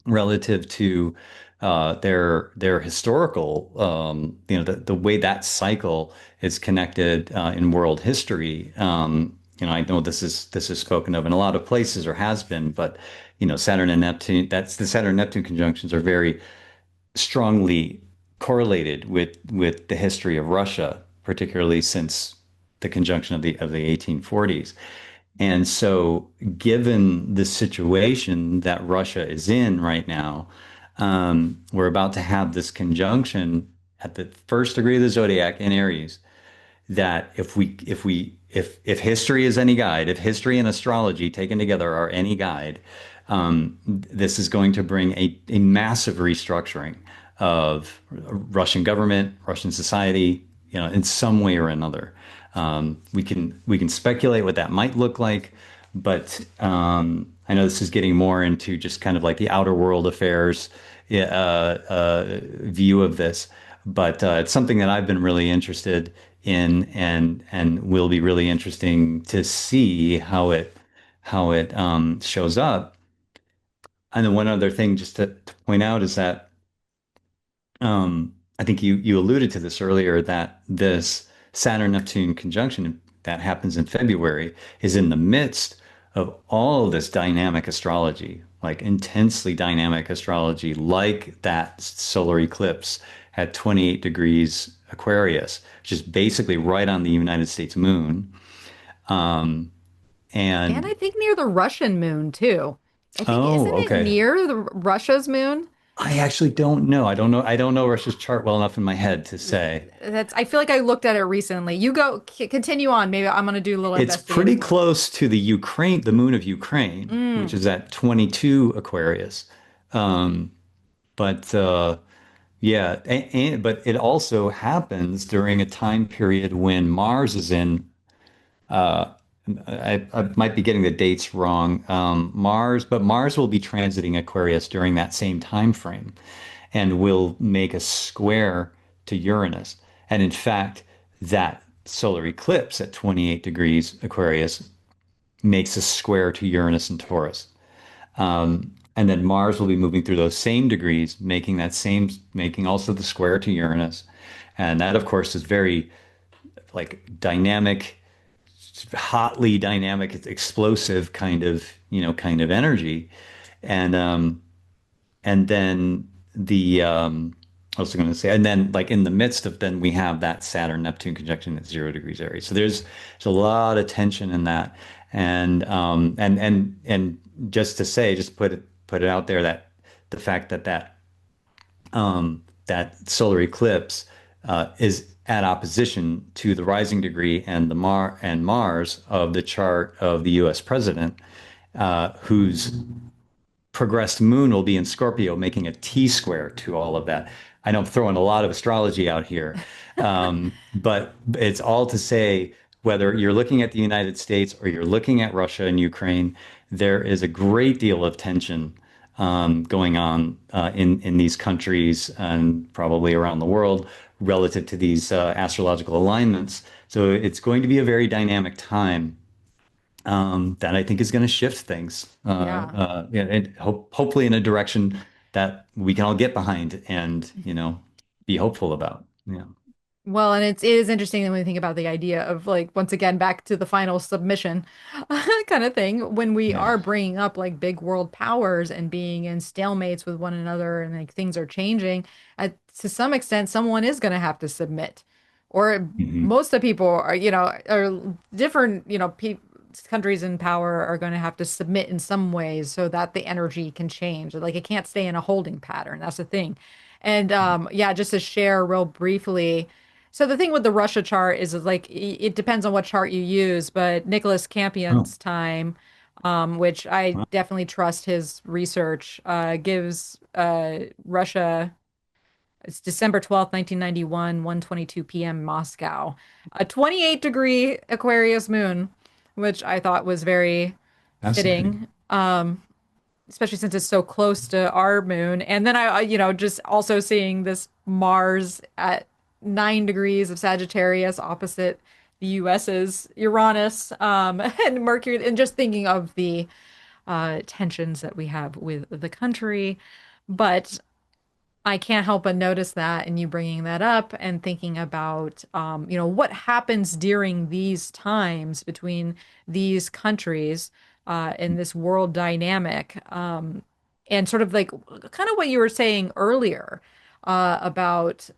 relative to their historical, the way that cycle is connected in world history. I know this is spoken of in a lot of places or has been, but Saturn and Neptune, that's the Saturn Neptune conjunctions are very strongly correlated with the history of Russia, particularly since the conjunction of the 1840s. And so, given the situation that Russia is in right now, we're about to have this conjunction at the first degree of the zodiac in Aries. That if history is any guide, if history and astrology taken together are any guide, this is going to bring a massive restructuring of Russian government, Russian society, in some way or another. We can speculate what that might look like, but I know this is getting more into just kind of like the outer world affairs view of this, but it's something that I've been really interested in, and will be really interesting to see how it shows up. And then one other thing just to point out is that I think you alluded to this earlier, that this Saturn Neptune conjunction that happens in February is in the midst of all of this dynamic astrology, like intensely dynamic astrology, like that solar eclipse at 28 degrees Aquarius, which is basically right on the United States moon. Um, And and I think near the Russian moon too. I think, oh, isn't it okay. near the Russia's moon? I actually don't know. I don't know Russia's chart well enough in my head to say. I feel like I looked at it recently. You go, continue on. Maybe I'm going to do a little It's pretty investigating. close to the moon of Ukraine, which Mm. is at 22 Aquarius. Um, but yeah, but it also happens during a time period when Mars is in. Uh, I might be getting the dates wrong. But Mars will be transiting Aquarius during that same time frame, and will make a square to Uranus. And in fact, that solar eclipse at 28 degrees Aquarius makes a square to Uranus and Taurus. And then Mars will be moving through those same degrees, making also the square to Uranus. And that, of course, is very like dynamic, hotly dynamic, it's explosive kind of energy. And then I was going to say, and then like in the midst of then we have that Saturn Neptune conjunction at 0 degrees Aries. So there's a lot of tension in that, and just to say, just put it out there that the fact that that solar eclipse is at opposition to the rising degree and the Mars of the chart of the U.S. president, whose progressed moon will be in Scorpio, making a T square to all of that. I know I'm throwing a lot of astrology out here, but it's all to say whether you're looking at the United States or you're looking at Russia and Ukraine, there is a great deal of tension going on in these countries and probably around the world relative to these astrological alignments. So it's going to be a very dynamic time that I think is going to shift things, Yeah. yeah, and hopefully in a direction that we can all get behind and, be hopeful about. Yeah. Well, and it is interesting when we think about the idea of like once again back to the final submission kind of thing when we Yeah. are bringing up like big world powers and being in stalemates with one another and like things are changing to some extent someone is going to have to submit or Hmm. most of the people are are different countries in power are going to have to submit in some ways so that the energy can change like it can't stay in a holding pattern. That's the thing. And yeah, just to share real briefly, so the thing with the Russia chart is like it depends on what chart you use, but Nicholas Oh, Campion's time, which I wow. definitely trust his research, gives Russia, it's December 12th, 1991, 1:22 p.m. Moscow, a 28-degree Aquarius moon, which I thought was very Fascinating. fitting. Especially since it's so close to our moon. And then just also seeing this Mars at 9 degrees of Sagittarius opposite the US's Uranus, and Mercury, and just thinking of the tensions that we have with the country. But I can't help but notice that, and you bringing that up and thinking about, what happens during these times between these countries in this world dynamic, and sort of like kind of what you were saying earlier about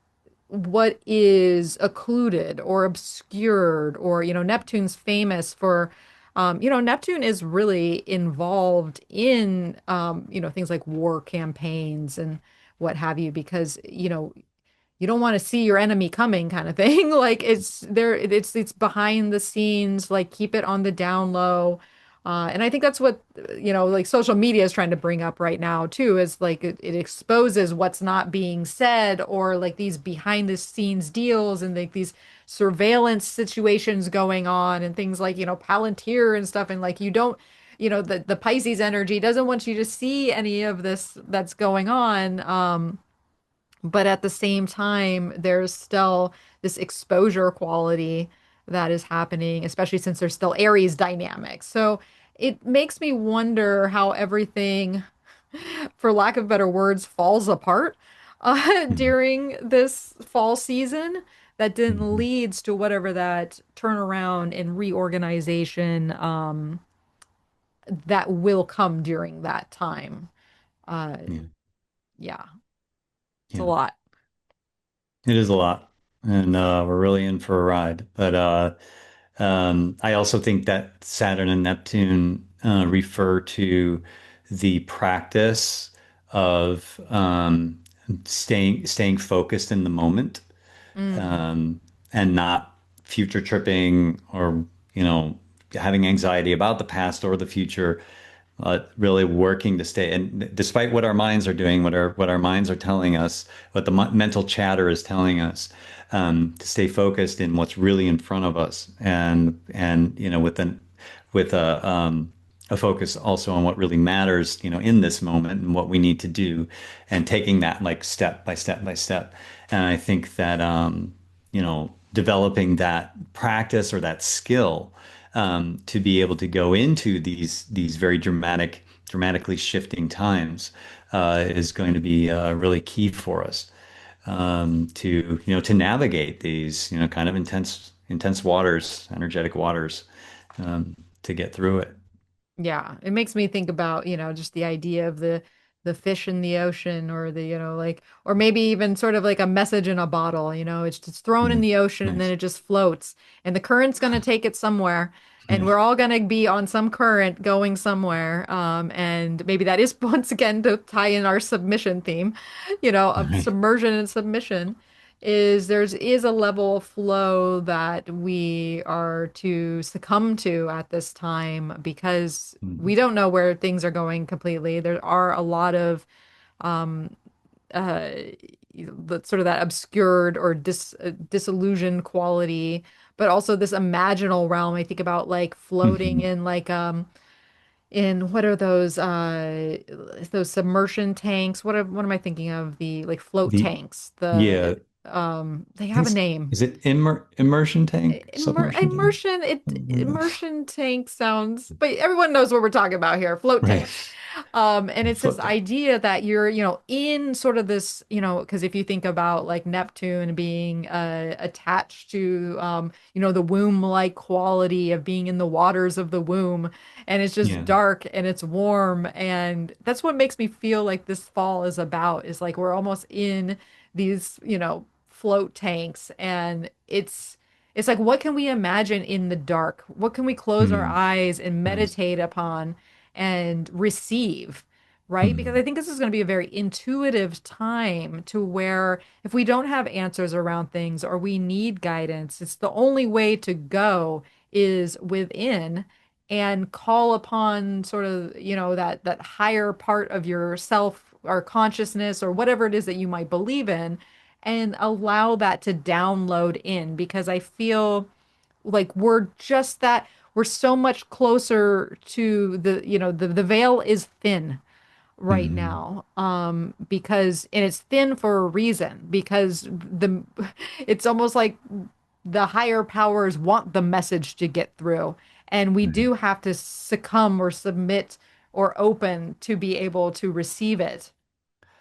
what is occluded or obscured, or, Neptune's famous for, Neptune is really involved in, things like war campaigns and what have you, because, you don't want to see your enemy coming kind of thing. Like it's there, it's behind the scenes, like keep it on the down low. And I think that's what, like social media is trying to bring up right now too, is like it exposes what's not being said or like these behind the scenes deals and like these surveillance situations going on and things like, Palantir and stuff. And like you don't, the Pisces energy doesn't want you to see any of this that's going on. But at the same time, there's still this exposure quality that is happening, especially since there's still Aries dynamics. So it makes me wonder how everything, for lack of better words, falls apart Mhm. during this fall season that then Mhm. leads to whatever that turnaround and reorganization that will come during that time. Uh, Yeah. yeah, it's a Yeah. lot. It is a lot. And we're really in for a ride. But I also think that Saturn and Neptune refer to the practice of staying focused in the moment, Mm, um, and not future tripping or, having anxiety about the past or the future, really working to stay. And despite what our minds are doing, what our minds are telling us, what the mental chatter is telling us, to stay focused in what's really in front of us, and with a focus also on what really matters, in this moment and what we need to do, and taking that like step by step by step. And I think that developing that practice or that skill to be able to go into these very dramatically shifting times is going to be really key for us to to navigate these kind of intense waters, energetic waters, to get through it. Yeah, it makes me think about, just the idea of the fish in the ocean, or the, like, or maybe even sort of like a message in a bottle, it's just thrown in Mm, the ocean and then nice. it just floats, and the current's going to take it somewhere, and Yeah. we're all going to be on some current going somewhere. And maybe that is once again to tie in our submission theme, of Right. submersion and submission, is there's is a level of flow that we are to succumb to at this time, because Mm, we don't know where things are going completely. There are a lot of uh sort of that obscured or disillusioned quality, but also this imaginal realm. I think about like floating mhm. in like in what are those submersion tanks? What am I thinking of? The like float The tanks. Yeah, They I think have a name. is it immersion tank, submersion tank? Mm, Immersion tank sounds, but everyone knows what we're talking about here. Float right. tank. And it's this Float tank. idea that you're, in sort of this, because if you think about like Neptune being attached to, the womb-like quality of being in the waters of the womb, and it's just Yeah. dark and it's warm, and that's what makes me feel like this fall is about, is like we're almost in these, float tanks, and it's like, what can we imagine in the dark? What can we close our Mm, eyes and nice. meditate upon and receive, right? Because I Mm, think this is going to be a very intuitive time, to where if we don't have answers around things or we need guidance, it's the only way to go is within, and call upon sort of, that higher part of yourself or consciousness or whatever it is that you might believe in, and allow that to download in, because I feel like we're so much closer to the veil is thin right mm, now, because, and it's thin for a reason, because it's almost like the higher powers want the message to get through, and we mm, do have to succumb or submit or open to be able to receive it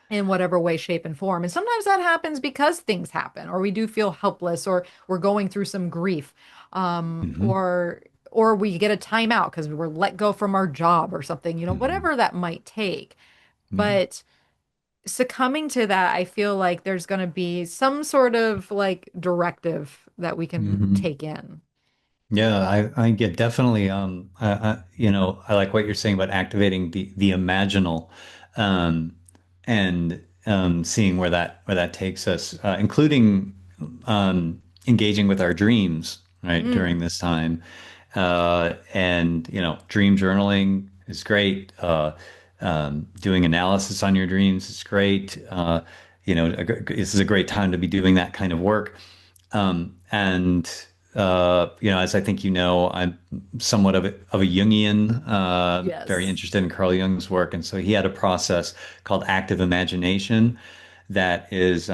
in whatever way, shape, and form. And sometimes that happens because things happen, or we do feel helpless, or we're going through some grief, mhm, or we get a timeout because we were let go from our job or something, mhm, whatever that might take. yeah. But succumbing to that, I feel like there's going to be some sort of like directive that we can Mhm. take in. Yeah, I get definitely I like what you're saying about activating the imaginal, and seeing where that takes us, including engaging with our dreams, right, during Mm, this time. And dream journaling is great. Doing analysis on your dreams is great. This is a great time to be doing that kind of work. And as I think I'm somewhat of a Jungian, very yes. interested in Carl Jung's work, and so he had a process called active imagination that is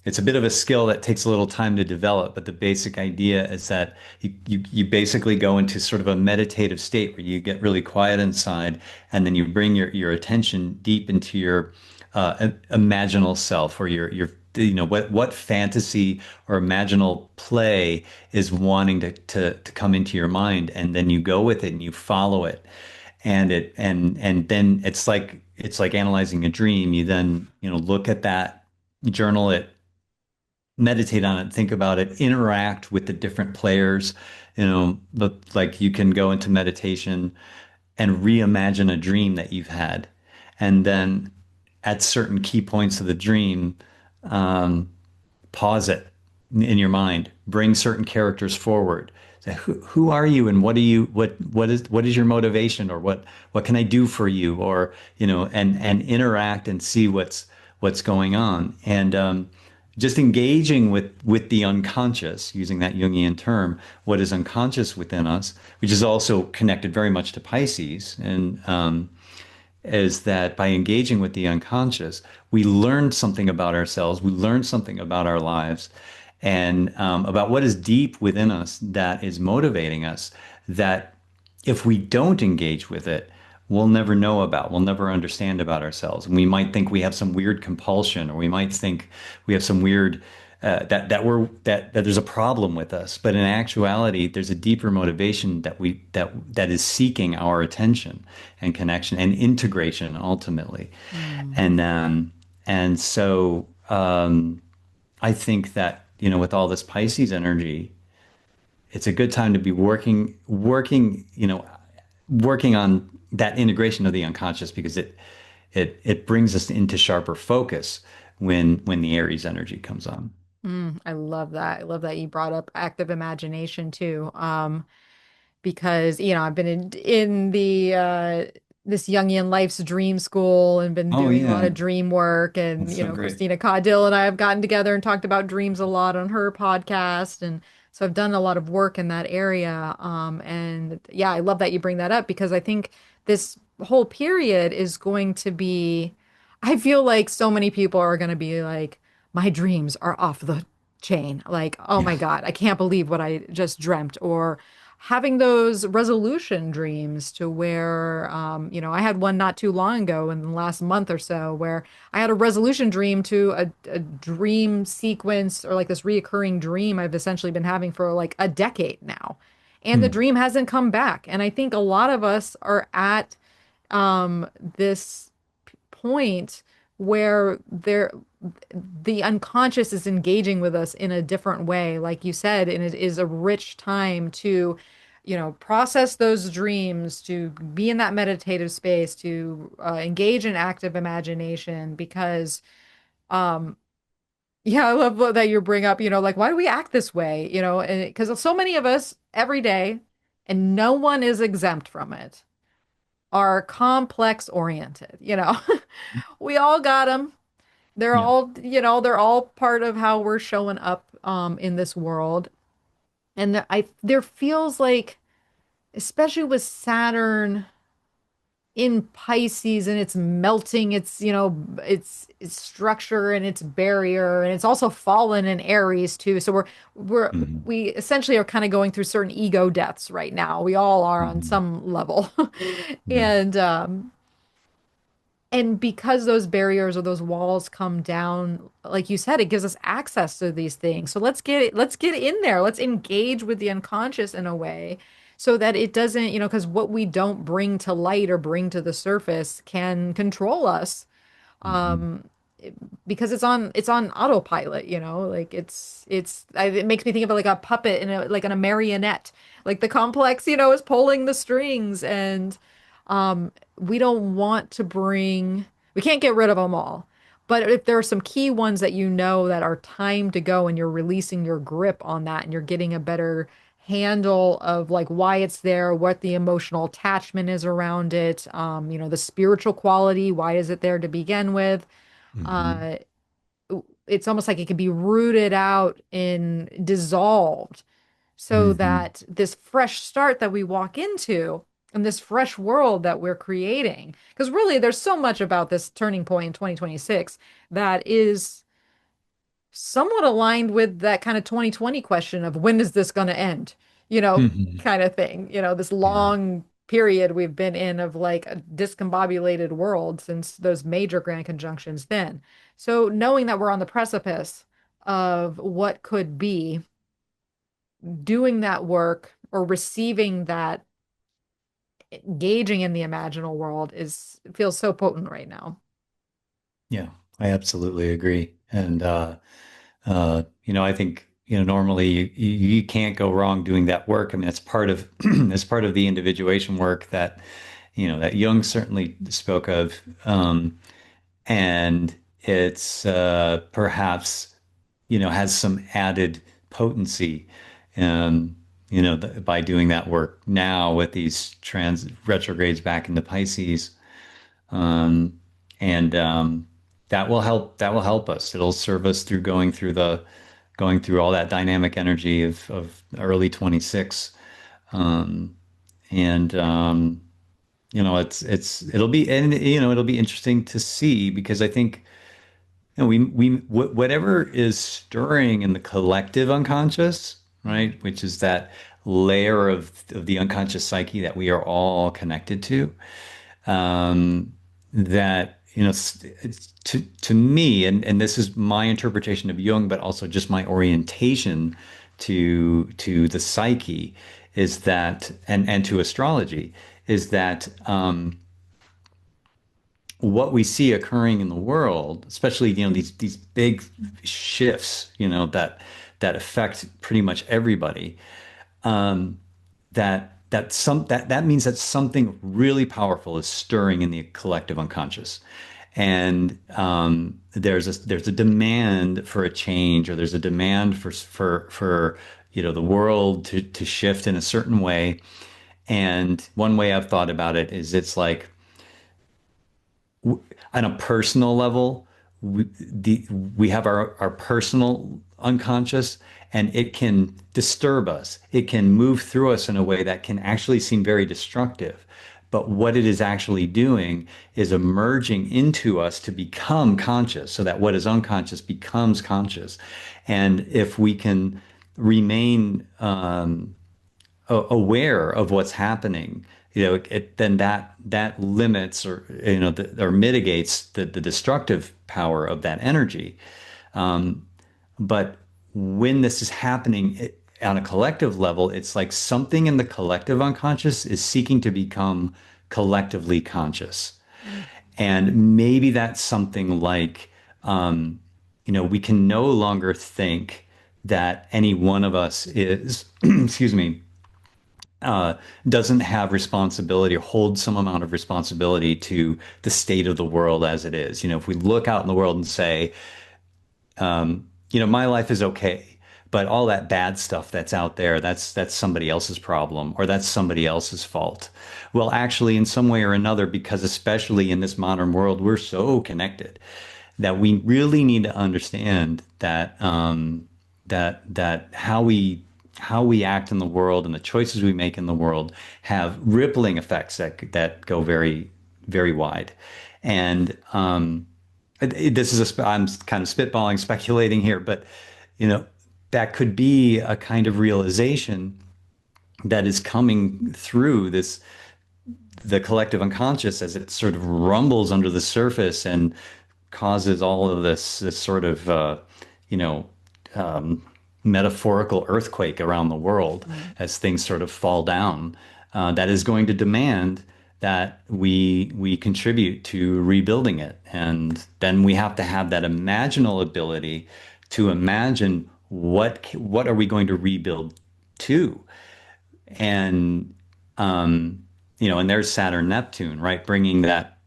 it's a bit of a skill that takes a little time to develop, but the basic idea is that you basically go into sort of a meditative state where you get really quiet inside, and then you bring your attention deep into your imaginal self, or your what fantasy or imaginal play is wanting to come into your mind, and then you go with it and you follow it, and then it's like analyzing a dream. You then look at that, journal it, meditate on it, think about it, interact with the different players. But like you can go into meditation and reimagine a dream that you've had, and then at certain key points of the dream, um, pause it in your mind, bring certain characters forward. Say, who are you, and what is your motivation, or what can I do for you, or and interact and see what's going on, and just engaging with the unconscious, using that Jungian term, what is unconscious within us, which is also connected very much to Pisces, and is that by engaging with the unconscious, we learn something about ourselves, we learn something about our lives, and about what is deep within us that is motivating us. that if we don't engage with it, we'll never know about, we'll never understand about ourselves. And we might think we have some weird compulsion, or we might think we have some weird that there's a problem with us. But in actuality, there's a deeper motivation that is seeking our attention and connection and integration ultimately. Mm. And so I think that, with all this Pisces energy, it's a good time to be working on that integration of the unconscious, because it brings us into sharper focus when the Aries energy comes on. I love that. I love that you brought up active imagination too. Because I've been in the this Jungian Life's dream school and been Oh doing a lot yeah, of dream work, and that's so great. Christina Caudill and I have gotten together and talked about dreams a lot on her podcast, and so I've done a lot of work in that area. And yeah, I love that you bring that up, because I think this whole period is going to be, I feel like so many people are going to be like, my dreams are off the chain. Like, oh Yeah. my God, I can't believe what I just dreamt. Or having those resolution dreams to where, I had one not too long ago in the last month or so where I had a resolution dream to a dream sequence, or like this reoccurring dream I've essentially been having for like a decade now. And the Hmm. dream hasn't come back. And I think a lot of us are at this point where the unconscious is engaging with us in a different way, like you said, and it is a rich time to, process those dreams, to be in that meditative space, to engage in active imagination, because, yeah, I love that you bring up, like, why do we act this way? And because so many of us every day, and no one is exempt from it, are complex oriented, we all got them. They're Yeah. all, they're all part of how we're showing up in this world. And there feels like, especially with Saturn in Pisces, and it's melting its structure and its barrier, and it's also fallen in Aries too. So we're Hmm. we essentially are kind of going through certain ego deaths right now. We all are on Hmm. some level. Yeah. And because those barriers or those walls come down, like you said, it gives us access to these things. So let's get in there. Let's engage with the unconscious in a way so that it doesn't, because what we don't bring to light or bring to the surface can control us. Hmm. Um, because it's on autopilot, like it makes me think of it like a puppet and like in a marionette. Like the complex, is pulling the strings, and we don't want to we can't get rid of them all. But if there are some key ones that that are time to go, and you're releasing your grip on that, and you're getting a better handle of like why it's there, what the emotional attachment is around it, the spiritual quality, why is it there to begin with? Hmm. Uh, it's almost like it can be rooted out and dissolved, so Hmm. that this fresh start that we walk into, and this fresh world that we're creating, because really there's so much about this turning point in 2026 that is somewhat aligned with that kind of 2020 question of when is this going to end, Hmm. kind of thing, this Yeah. long period we've been in of like a discombobulated world since those major grand conjunctions then. So knowing that we're on the precipice of what could be, doing that work or receiving that, engaging in the imaginal world is feels so potent right now. Yeah. I absolutely agree. And I think, normally you can't go wrong doing that work. I mean, it's part of it's part of the individuation work that, that Jung certainly spoke of. And it's perhaps, has some added potency, um, by doing that work now with these trans retrogrades back into Pisces. Um, and that will help us. It'll serve us through going through all that dynamic energy of early 26. Um, and it'll be, and it'll be interesting to see, because I think, whatever is stirring in the collective unconscious, right, which is that layer of the unconscious psyche that we are all connected to. That to me, and this is my interpretation of Jung, but also just my orientation to the psyche, is that and to astrology, is that what we see occurring in the world, especially these big shifts, that affect pretty much everybody, that means that something really powerful is stirring in the collective unconscious, and there's a demand for a change, or there's a demand for the world to shift in a certain way. And one way I've thought about it is it's like on a personal level, we have our personal unconscious, and it can disturb us. It can move through us in a way that can actually seem very destructive. But what it is actually doing is emerging into us to become conscious, so that what is unconscious becomes conscious. And if we can remain aware of what's happening, then that limits, or mitigates the destructive power of that energy. But when this is happening on a collective level, it's like something in the collective unconscious is seeking to become collectively conscious. And maybe that's something like, we can no longer think that any one of us is, excuse me, doesn't have responsibility or holds some amount of responsibility to the state of the world as it is. If we look out in the world and say, my life is okay, but all that bad stuff that's out there, that's somebody else's problem, or that's somebody else's fault. Well, actually, in some way or another, because especially in this modern world, we're so connected that we really need to understand that that how we act in the world and the choices we make in the world have rippling effects that go very, very wide. And this is I'm kind of spitballing, speculating here, but you know, that could be a kind of realization that is coming through the collective unconscious as it sort of rumbles under the surface and causes all of this sort of you know um, metaphorical earthquake around the world as things sort of fall down. That is going to demand that we contribute to rebuilding it, and then we have to have that imaginal ability to imagine what are we going to rebuild to. And and there's Saturn Neptune, right? Bringing that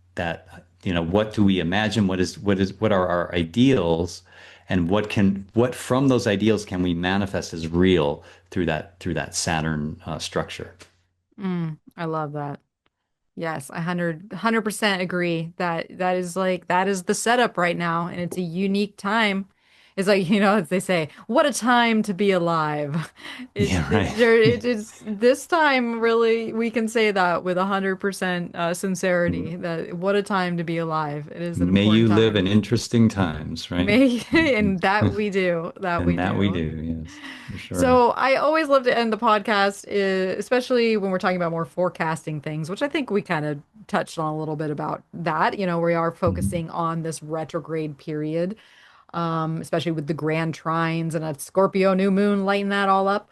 what do we imagine? What are our ideals, and what from those ideals can we manifest as real through that Saturn structure? I love that. Yes, I 100% agree that that is the setup right now, and it's a unique time. It's like, as they say, what a time to be alive. Yeah, right. It is this time really we can say that with 100% sincerity that what a time to be alive. It is an May you important live time. in interesting times, right? May and that we do, that we And that we do. do, yes, for sure. So I always love to end the podcast, especially when we're talking about more forecasting things, which I think we kind of touched on a little bit about that. We are Mhm. focusing on this retrograde period, especially with the grand trines and a Scorpio new moon lighting that all up.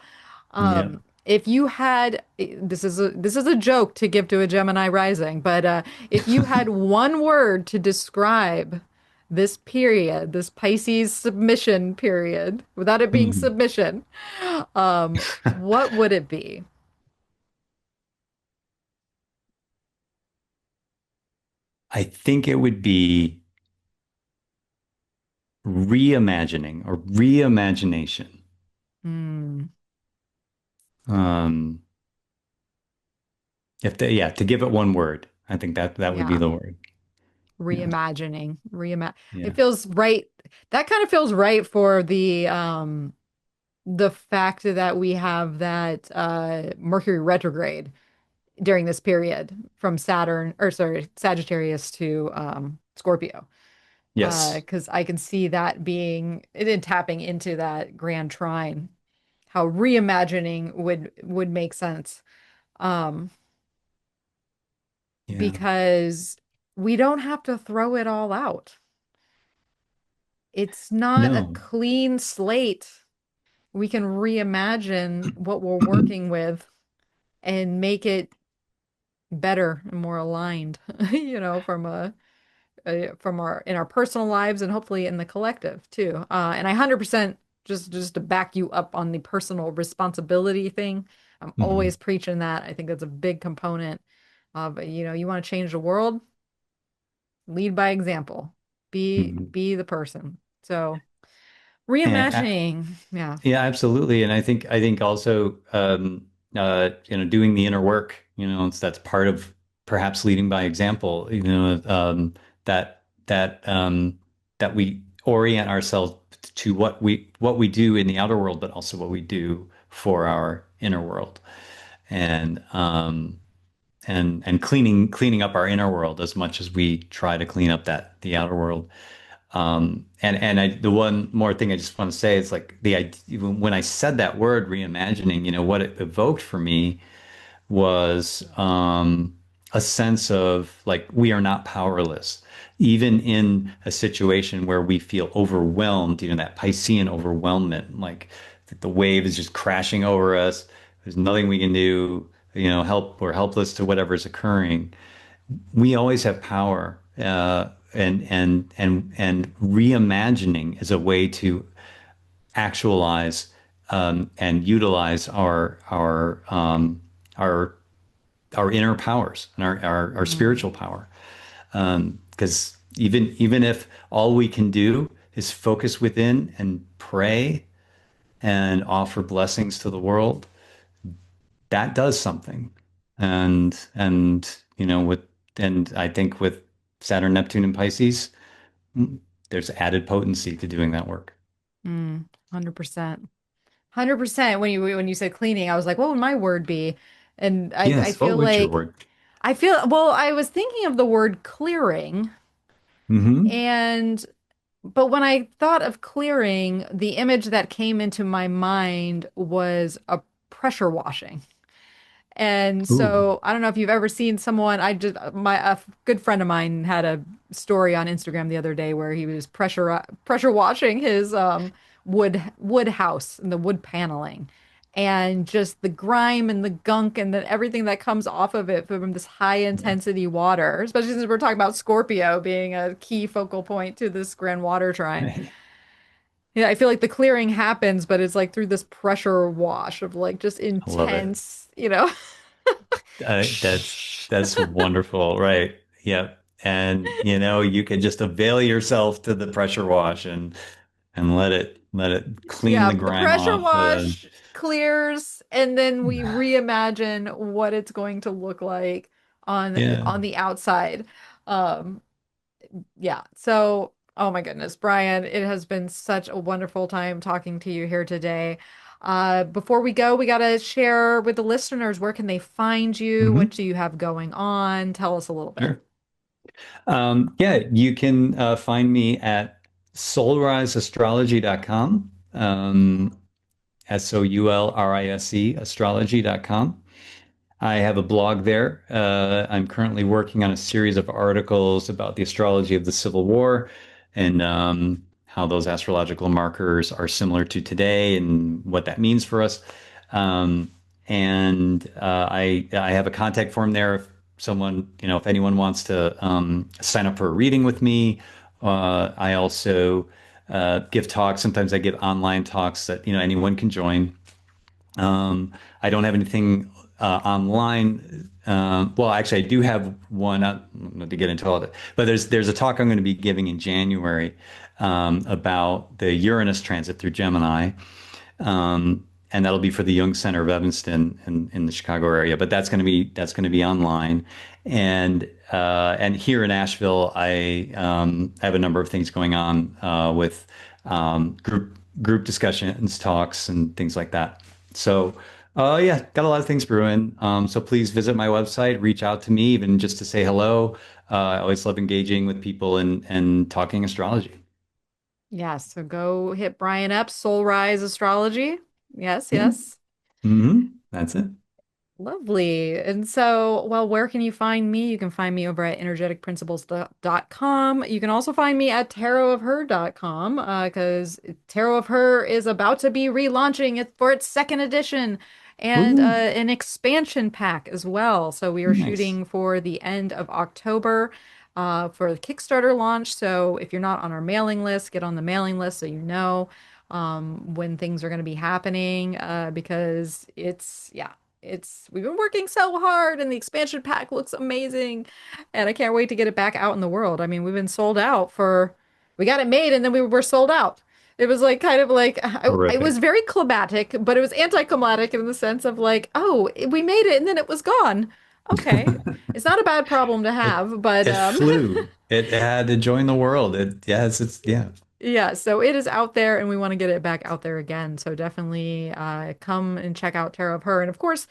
Yeah. If you had, this is a joke to give to a Gemini rising, but if you had one word to describe this period, this Pisces submission period, without it being Hmm. submission, what would it be? I think it would be reimagining or reimagination. Hmm. Um, yeah, to give it one word, I think that would be Yeah, the word. Yeah, reimagining, It yeah, feels right. That kind of feels right for the fact that we have that Mercury retrograde during this period from Saturn, or sorry, Sagittarius to Scorpio. yes, Because I can see that being it in tapping into that grand trine. how reimagining would make sense. Um, Yeah. because we don't have to throw it all out. It's not a No. clean slate. We can reimagine what we're working with and make it better and more aligned, from our in our personal lives and hopefully in the collective too. And I 100% just to back you up on the personal responsibility thing. I'm Mhm. always preaching that. I think that's a big component of, you want to change the world, lead by example. Mhm. Be the person. So And reimagining, yeah. yeah, absolutely. And I think also doing the inner work, that's part of perhaps leading by example, that we orient ourselves to what we do in the outer world, but also what we do for our inner world. And cleaning up our inner world as much as we try to clean up the outer world. The one more thing I just want to say is like the idea, when I said that word reimagining, what it evoked for me was a sense of like we are not powerless, even in a situation where we feel overwhelmed. That Piscean overwhelmment, like the wave is just crashing over us. There's nothing we can do. We're helpless to whatever's occurring. We always have power, and reimagining is a way to actualize and utilize our inner powers and our Mm, spiritual power. Because even if all we can do is focus within and pray and offer blessings to the world, that does something. And I think with Saturn, Neptune, and Pisces, there's added potency to doing that work. 100%. 100%. When you said cleaning, I was like, what would my word be? And I Yes, what feel would your like word? well, I was thinking of the word clearing, Mm-hmm. and but when I thought of clearing, the image that came into my mind was a pressure washing. And Ooh. so I don't know if you've ever seen someone, a good friend of mine had a story on Instagram the other day where he was pressure washing his wood house and the wood paneling, and just the grime and the gunk and then everything that comes off of it from this high Yeah. intensity water, especially since we're talking about Scorpio being a key focal point to this grand water trine. Right. Yeah, I feel like the clearing happens, but it's like through this pressure wash of like just I love it. intense. That's wonderful, right? Yep. And you can just avail yourself to the pressure wash and let it clean Yeah, the the grime pressure off. wash clears, and then we reimagine what it's going to look like Yeah. on the outside. Um, yeah. So, oh my goodness, Brian, it has been such a wonderful time talking to you here today. Before we go, we got to share with the listeners, where can they find you? What Hmm. do you have going on? Tell us a little bit. Sure. Yeah, you can find me at soulriseastrology.com. SOULRISE astrology.com. I have a blog there. I'm currently working on a series of articles about the astrology of the Civil War and how those astrological markers are similar to today and what that means for us. Um, and I have a contact form there if anyone wants to sign up for a reading with me. I also give talks. Sometimes I give online talks that anyone can join. I don't have anything online. Well, actually, I do have one. Not to get into all of it, but there's a talk I'm going to be giving in January about the Uranus transit through Gemini, and that'll be for the Young Center of Evanston in the Chicago area. But that's going to be online, and here in Asheville, I have a number of things going on with group discussions, talks, and things like that. So, yeah, got a lot of things brewing. So please visit my website, reach out to me, even just to say hello. I always love engaging with people and talking astrology. Yeah, so go hit Brian up, Soul Rise Astrology. Yes, Yeah. yes. That's it. Lovely. And so, well, where can you find me? You can find me over at energeticprinciples.com. You can also find me at tarotofher.com because Tarot of Her is about to be relaunching it for its second edition and Ooh, an expansion pack as well. So we are nice. shooting for the end of October for the Kickstarter launch. So if you're not on our mailing list, get on the mailing list so you know when things are going to be happening because yeah, we've been working so hard and the expansion pack looks amazing and I can't wait to get it back out in the world. I mean, we've been sold out for we got it made and then we were sold out. It was like kind of like it was Horrific. very climatic, but it was anticlimactic in the sense of like, oh, we made it and then it was gone. Okay. It's not a bad problem to It have, but it flew. It had to join the world. It's yeah. yeah, so it is out there and we want to get it back out there again. So definitely come and check out Tarot of Her. And of course,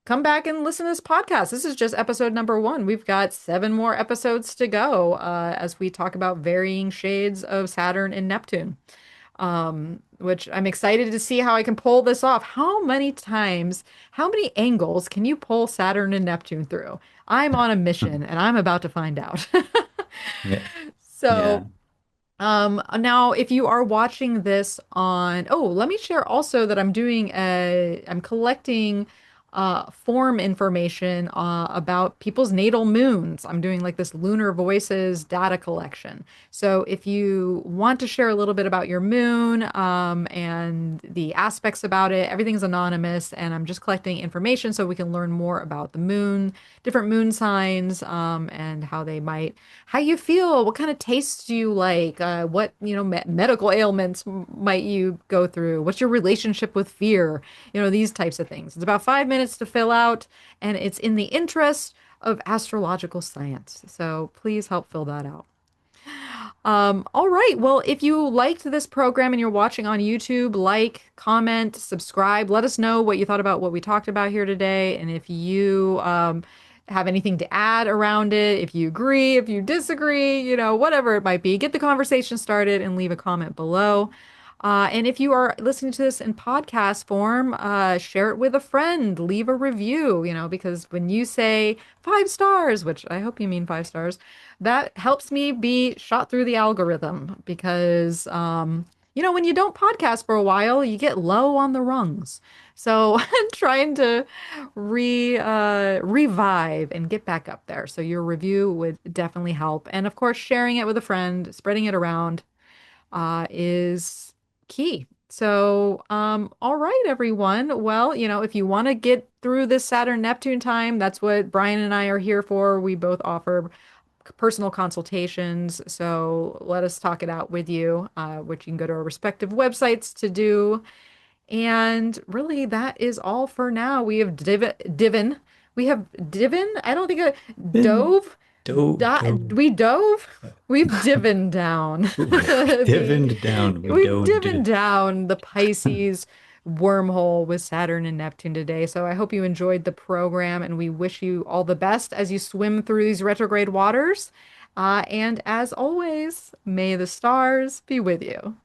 come back and listen to this podcast. This is just episode number one. We've got seven more episodes to go as we talk about varying shades of Saturn and Neptune, which I'm excited to see how I can pull this off. How many times, how many angles can you pull Saturn and Neptune through? I'm on a mission and I'm about to find out. Yeah. So Yeah. now if you are watching this on, oh, let me share also that I'm collecting form information about people's natal moons. I'm doing like this Lunar Voices data collection. So if you want to share a little bit about your moon, and the aspects about it, everything's anonymous, and I'm just collecting information so we can learn more about the moon, different moon signs, and how you feel, what kind of tastes do you like, what, medical ailments might you go through, what's your relationship with fear, these types of things. It's about 5 minutes to fill out, and it's in the interest of astrological science. So please help fill that out. All right. Well, if you liked this program and you're watching on YouTube, like, comment, subscribe. Let us know what you thought about what we talked about here today. And if you have anything to add around it, if you agree, if you disagree, whatever it might be, get the conversation started and leave a comment below. And if you are listening to this in podcast form, share it with a friend, leave a review, because when you say 5 stars, which I hope you mean 5 stars, that helps me be shot through the algorithm because, when you don't podcast for a while, you get low on the rungs. So I'm trying to revive and get back up there. So your review would definitely help. And of course, sharing it with a friend, spreading it around is key. So, all right, everyone. Well, if you want to get through this Saturn Neptune time, that's what Brian and I are here for. We both offer personal consultations. So let us talk it out with you, which you can go to our respective websites to do. And really, that is all for now. We have Divin. We have Divin. I don't think I Been dove. dove. We dove. We've divin down We the divined down. We we've dove. divin down the Pisces wormhole with Saturn and Neptune today. So I hope you enjoyed the program and we wish you all the best as you swim through these retrograde waters. And as always, may the stars be with you.